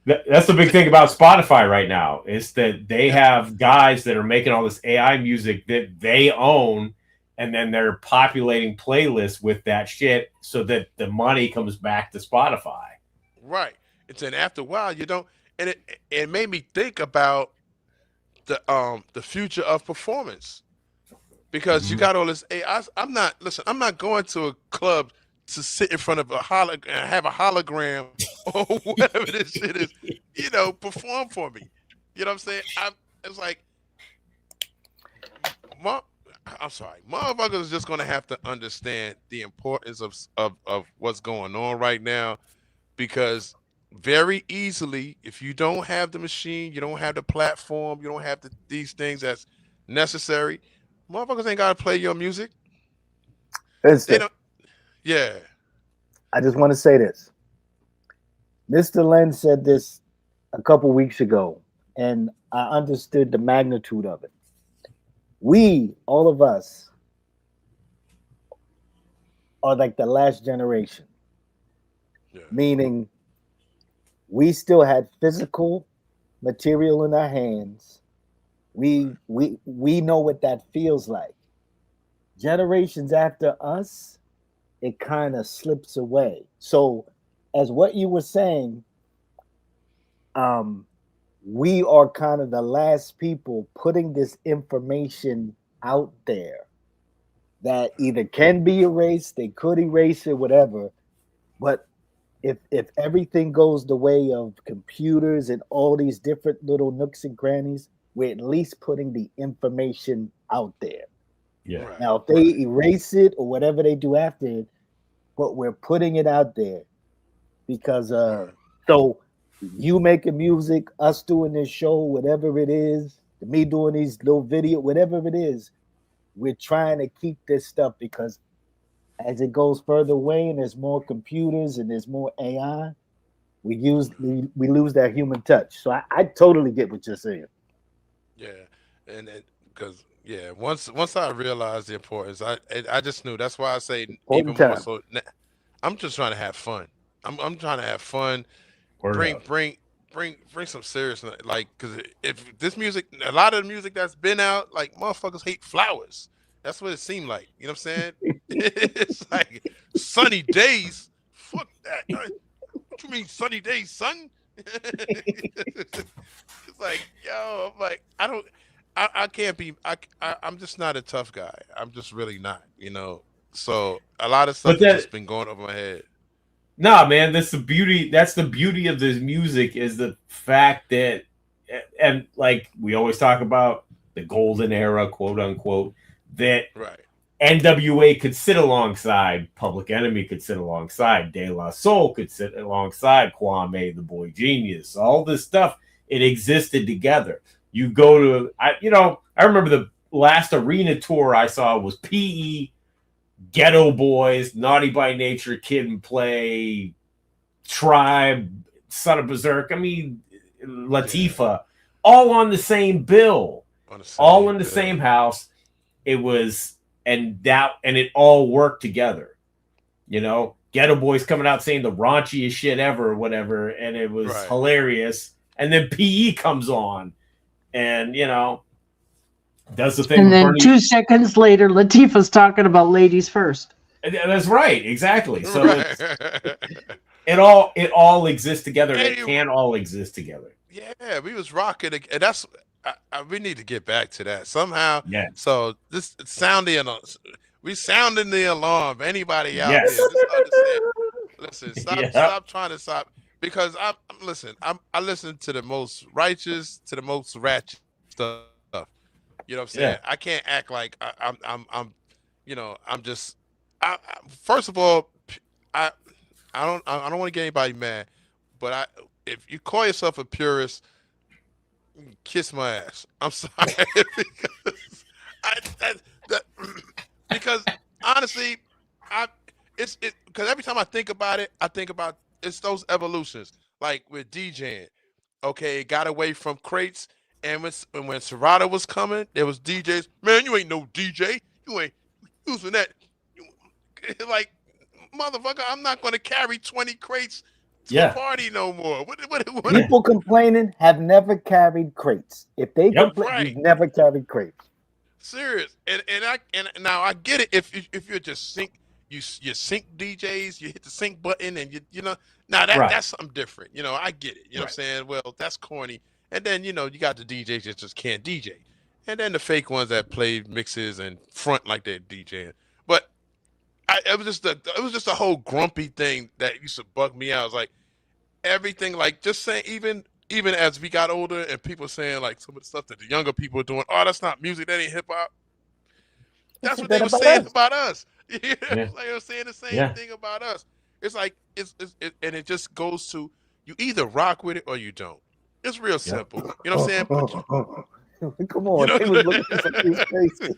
That's the big thing about Spotify right now, is that they have guys that are making all this AI music that they own, and then they're populating playlists with that shit so that the money comes back to Spotify. Right. It's and after a while you don't, and it made me think about the future of performance, because you got all this AI. I'm not going to a club to sit in front of have a hologram or whatever this shit is, perform for me. You know what I'm saying? It's like, I'm sorry, motherfuckers is just gonna have to understand the importance of what's going on right now, because very easily, if you don't have the machine, you don't have the platform, you don't have these things that's necessary, motherfuckers ain't gotta play your music. They don't. Yeah. I just want to say this. Mr. Len said this a couple weeks ago, and I understood the magnitude of it. We, all of us, are like the last generation. Yeah. Meaning we still had physical material in our hands. We know what that feels like. Generations after us, it kind of slips away. So, as what you were saying, we are kind of the last people putting this information out there that either can be erased, they could erase it, whatever. But if everything goes the way of computers and all these different little nooks and crannies, we're at least putting the information out there. Yeah. Right. Now, if they erase it or whatever they do after it, but we're putting it out there because so you making music, us doing this show, whatever it is, me doing these little video, whatever it is, we're trying to keep this stuff because as it goes further away and there's more computers and there's more AI, we lose that human touch. So I totally get what you're saying. Yeah, and because once I realized the importance, I just knew. That's why I say even more so. I'm just trying to have fun. I'm trying to have fun. Bring some seriousness, like, because if this music, a lot of the music that's been out, like, motherfuckers hate flowers. That's what it seemed like. You know what I'm saying? It's like sunny days. Fuck that. What you mean sunny days, son? It's like, yo, I'm like, I can't be. I'm just not a tough guy. I'm just really not. You know. So a lot of stuff has just been going over my head. Nah, man, that's the beauty. That's the beauty of this music is the fact that, and like we always talk about the golden era, quote unquote, that right. NWA could sit alongside Public Enemy, could sit alongside De La Soul, could sit alongside Kwame, the Boy Genius. All this stuff, it existed together. You go to, I remember the last arena tour I saw was PE, Ghetto Boys, Naughty by Nature, Kid and Play, Tribe, Son of Berserk. I mean, Latifah, all on the same bill, all in the same house. It was, and it all worked together. You know, Ghetto Boys coming out saying the raunchiest shit ever or whatever, and it was hilarious. And then PE comes on, and does the thing. And then 2 seconds later, Latifah's talking about ladies first. That's right, exactly. So it all exists together. And it can all exist together. Yeah, we was rocking, and that's we need to get back to that somehow. Yeah. So this sounding the alarm. Anybody out there? Just understand. Listen, stop trying to stop, because I listen to the most righteous, to the most ratchet stuff. You know what I'm saying? I can't act like I'm first of all, I don't want to get anybody mad, but if you call yourself a purist, kiss my ass. I'm sorry. because honestly, because every time I think about it, I think about it's those evolutions, like with DJing. Okay, it got away from crates. And when Serato was coming, there was DJs. Man, you ain't no DJ. You ain't using that. Like, motherfucker, I'm not going to carry 20 crates to the party no more. What? People complaining have never carried crates. If they complain, you've never carried crates. Serious. And now I get it. If you're just you sync DJs, you hit the sync button, and that's something different. I get it. You know what I'm saying? Well, that's corny. And then, you got the DJs that just can't DJ. And then the fake ones that play mixes and front like they're DJing. But it was just a whole grumpy thing that used to bug me out. I was like, everything, like, just saying, even as we got older and people saying, like, some of the stuff that the younger people are doing, oh, that's not music, that ain't hip-hop. That's what they were saying about us. Like, they were saying the same thing about us. It's like, and it just goes to, you either rock with it or you don't. It's real simple. You know what I'm saying? Come on. He was looking at us like he was crazy.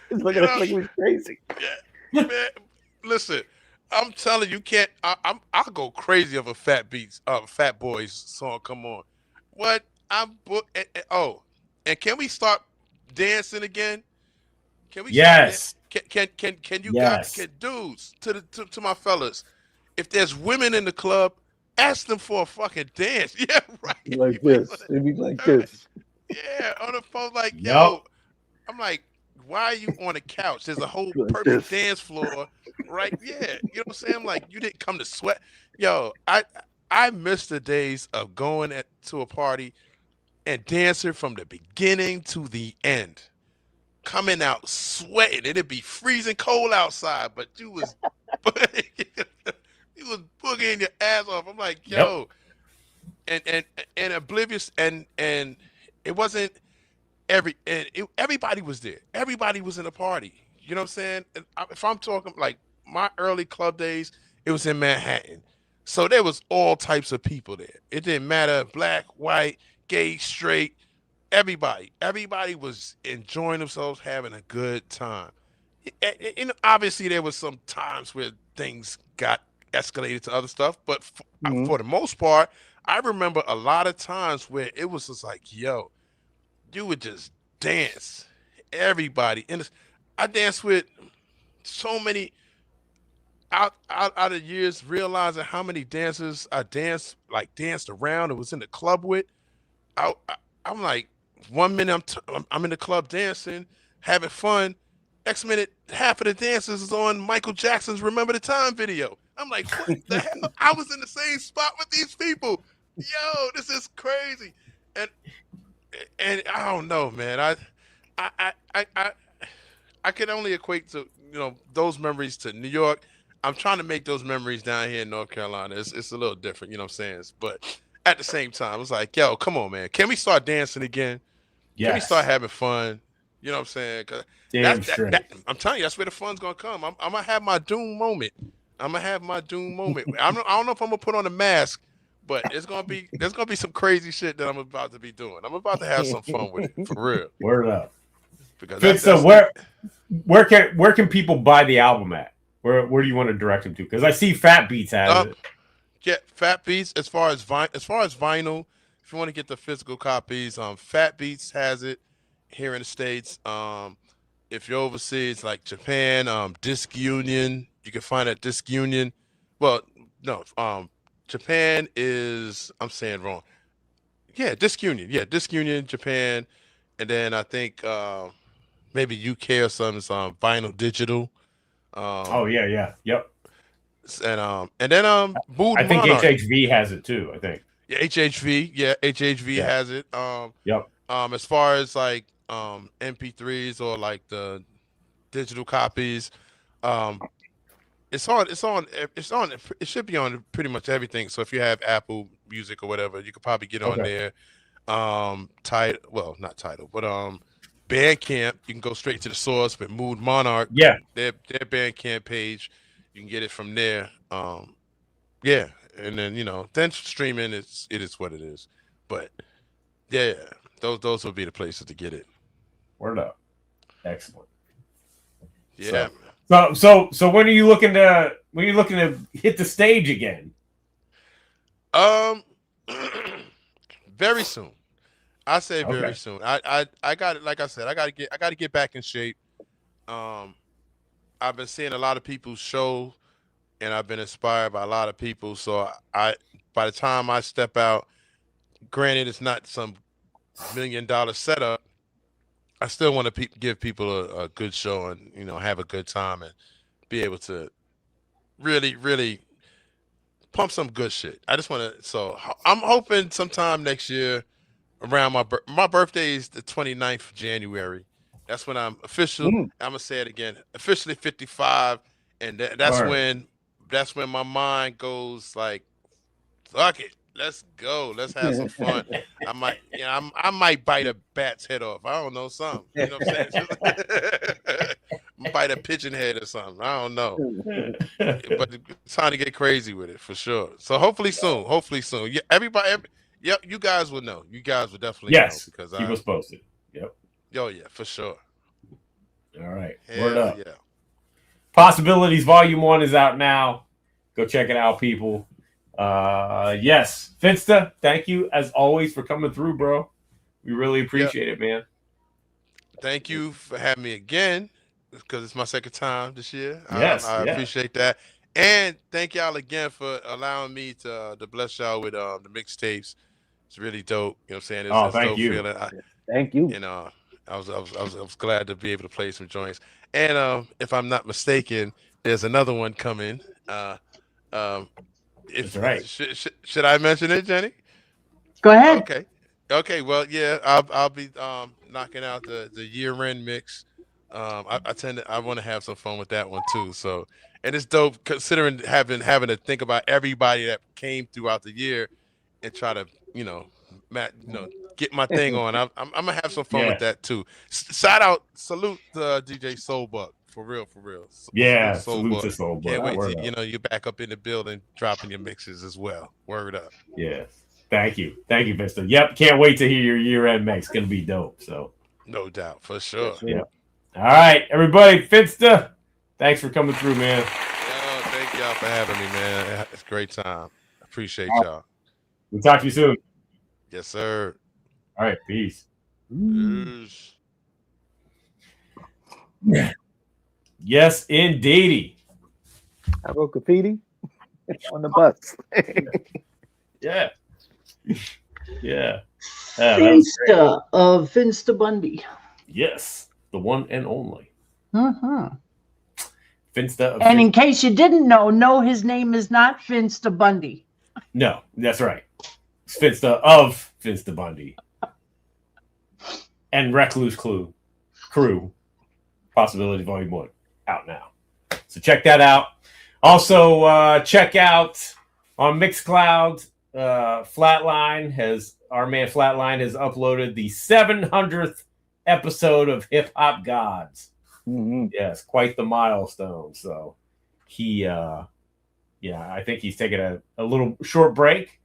He's looking at us like he was crazy. Yeah. Man, listen, I'm telling you, can't. I'll go crazy of a Fat Boys song. Come on. What? And can we start dancing again? Can we? Yes. Can you guys, dudes, to my fellas, if there's women in the club, ask them for a fucking dance. Yeah, right. Like this. It'd be like this. Yeah, on the phone, like, yo. I'm like, why are you on the couch? There's a whole perfect dance floor right? Yeah, you know what I'm saying? I'm like, you didn't come to sweat. Yo, I miss the days of going to a party and dancing from the beginning to the end, coming out sweating. It'd be freezing cold outside, but you was you was boogieing your ass off. I'm like, Yep. yo, and oblivious, and it wasn't everybody was there. Everybody was in the party. You know what I'm saying? If I'm talking like my early club days, it was in Manhattan. So there was all types of people there. It didn't matter, black, white, gay, straight, everybody was enjoying themselves, having a good time. And obviously there was some times where things got escalated to other stuff, but for the most part, I remember a lot of times where it was just like, yo, you would just dance. Everybody. And I danced with so many out of years, realizing how many dancers I danced around and was in the club with. I'm like, 1 minute I'm in the club dancing, having fun. Next minute, half of the dancers is on Michael Jackson's "Remember the Time" video. I'm like, what the hell? I was in the same spot with these people. Yo, this is crazy. And I don't know, man. I can only equate to those memories to New York. I'm trying to make those memories down here in North Carolina. It's a little different, you know what I'm saying? But at the same time, it's like, yo, come on, man. Can we start dancing again? Yes. Can we start having fun? You know what I'm saying? Cause I'm telling you, that's where the fun's gonna come. I'm gonna have my doom moment. I don't know if I'm gonna put on a mask, but there's gonna be some crazy shit that I'm about to be doing. I'm about to have some fun with it, for real. Word up. Because so where can people buy the album at? Where do you want to direct them to? Because I see Fat Beats has it. Yeah, Fat Beats. As far as vinyl, if you want to get the physical copies, Fat Beats has it here in the States. If you're overseas, like Japan, Disc Union, you can find it at Disc Union. Well, no, Japan is, I'm saying wrong. Yeah, Disc Union. Yeah, Disc Union, Japan, and then I think maybe UK or something. It's Vinyl Digital. Yep. And then Booed I think Monarch. HHV has it too. I think. Yeah, HHV has it. Yep. As far as like MP3s or like the digital copies, it should be on pretty much everything. So if you have Apple Music or whatever, you could probably get on there. Not Tidal, but Bandcamp, you can go straight to the source with Mood Monarch. Yeah. Their Bandcamp page, you can get it from there. Yeah. And then, then streaming it is what it is. But yeah, those will be the places to get it. Word up. Excellent. Yeah. So when are you looking to hit the stage again? Very soon. I say very soon. I got it. Like I said, I got to get back in shape. I've been seeing a lot of people's show, and I've been inspired by a lot of people. So by the time I step out, granted it's not some $1 million setup, I still want to give people a good show and have a good time and be able to really, really pump some good shit. I just want to. So I'm hoping sometime next year, around my birthday is the 29th of January. That's when I'm official. I'm gonna say it again. Officially 55, and that's when my mind goes like, fuck it, let's go, let's have some fun. I might bite a bat's head off. I don't know, something. You know what I'm saying? Bite a pigeon head or something. I don't know. But it's time to get crazy with it for sure. So hopefully soon. Yeah, everybody. Yep, you guys will know. You guys will definitely know because keep us posted. Yep. Oh yeah, for sure. All right. Word up. Yeah. Possibilities Volume 1 is out now. Go check it out, people. Yes, Finsta, thank you as always for coming through, bro. We really appreciate it, man. Thank you for having me again because it's my second time this year. Yes, I appreciate that. And thank y'all again for allowing me to bless y'all with the mixtapes. It's really dope. You know what I'm saying? It's thank dope you. Feeling. Thank you. I was glad to be able to play some joints. And if I'm not mistaken, there's another one coming. If That's right. should I mention it, Jenny? Go ahead. Okay. Okay. Well, yeah, I'll be knocking out the year end mix. I want to have some fun with that one too. So, and it's dope considering having to think about everybody that came throughout the year and try to get my thing on. I'm gonna have some fun with that too. Salute DJ Soulbuck for real, for real. Yeah, Salute salute to Soulbuck. Soulbuck. Can't wait Word to up. you're back up in the building, dropping your mixes as well. Word up. Yeah. Thank you, Finsta. Yep, can't wait to hear your year-end mix. Gonna be dope. So No doubt, for sure. yeah. All right, everybody, Finsta, thanks for coming through, man. Yo, thank y'all for having me, man. It's a great time. Appreciate y'all. We'll talk to you soon. Yes, sir. All right, peace. Peace. Yes, indeedy. I wrote graffiti on the bus. Yeah. Yeah. Finsta of Finsta Bundy. Yes, the one and only. Mm-hmm. Finsta. And in case you didn't know, no, his name is not Finsta Bundy. No, that's right. It's Finsta of Finsta Bundy. And Recluse Crew. Possibility Volume 1 out now. So check that out. Also, check out on Mixcloud. Our man Flatline has uploaded the 700th episode of Hip Hop Gods. Mm-hmm. Yes, quite the milestone. So he I think he's taking a little short break,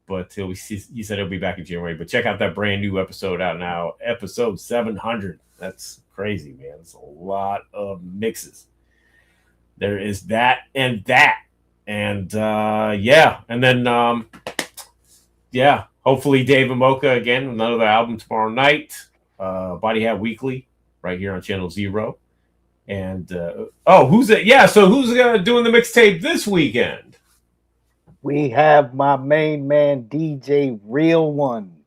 but he said he'll be back in January. But check out that brand new episode out now, episode 700. That's crazy, man. It's a lot of mixes. There is that and that. And and then hopefully Dave Amoka again, another album tomorrow night. Body Hat Weekly, right here on Channel 0. And who's it? Yeah, so who's doing the mixtape this weekend? We have my main man, DJ Real One.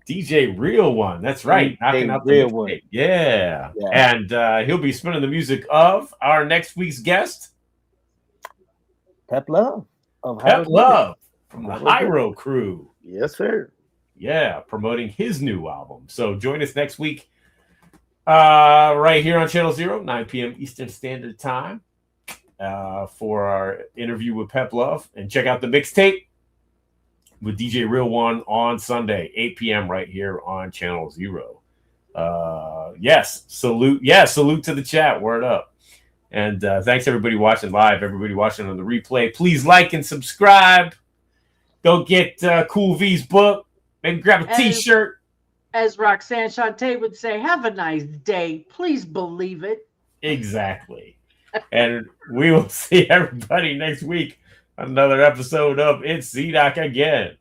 DJ Real One, that's right. Knocking out the Real mixtape. One. Yeah. And he'll be spinning the music of our next week's guest, Pep Love. Pep Love from the Hyro Crew. Yes, sir. Yeah, promoting his new album. So join us next week right here on Channel 0, 9 p.m. Eastern Standard Time for our interview with Pep Love. And check out the mixtape with DJ Real One on Sunday, 8 p.m. right here on Channel 0. Salute to the chat. Word up. And thanks everybody watching live, everybody watching on the replay. Please like and subscribe. Go get Cool V's book. Maybe grab a t-shirt. As Roxanne Shante would say, have a nice day. Please believe it. Exactly. And we will see everybody next week on another episode of It's Z-Doc again.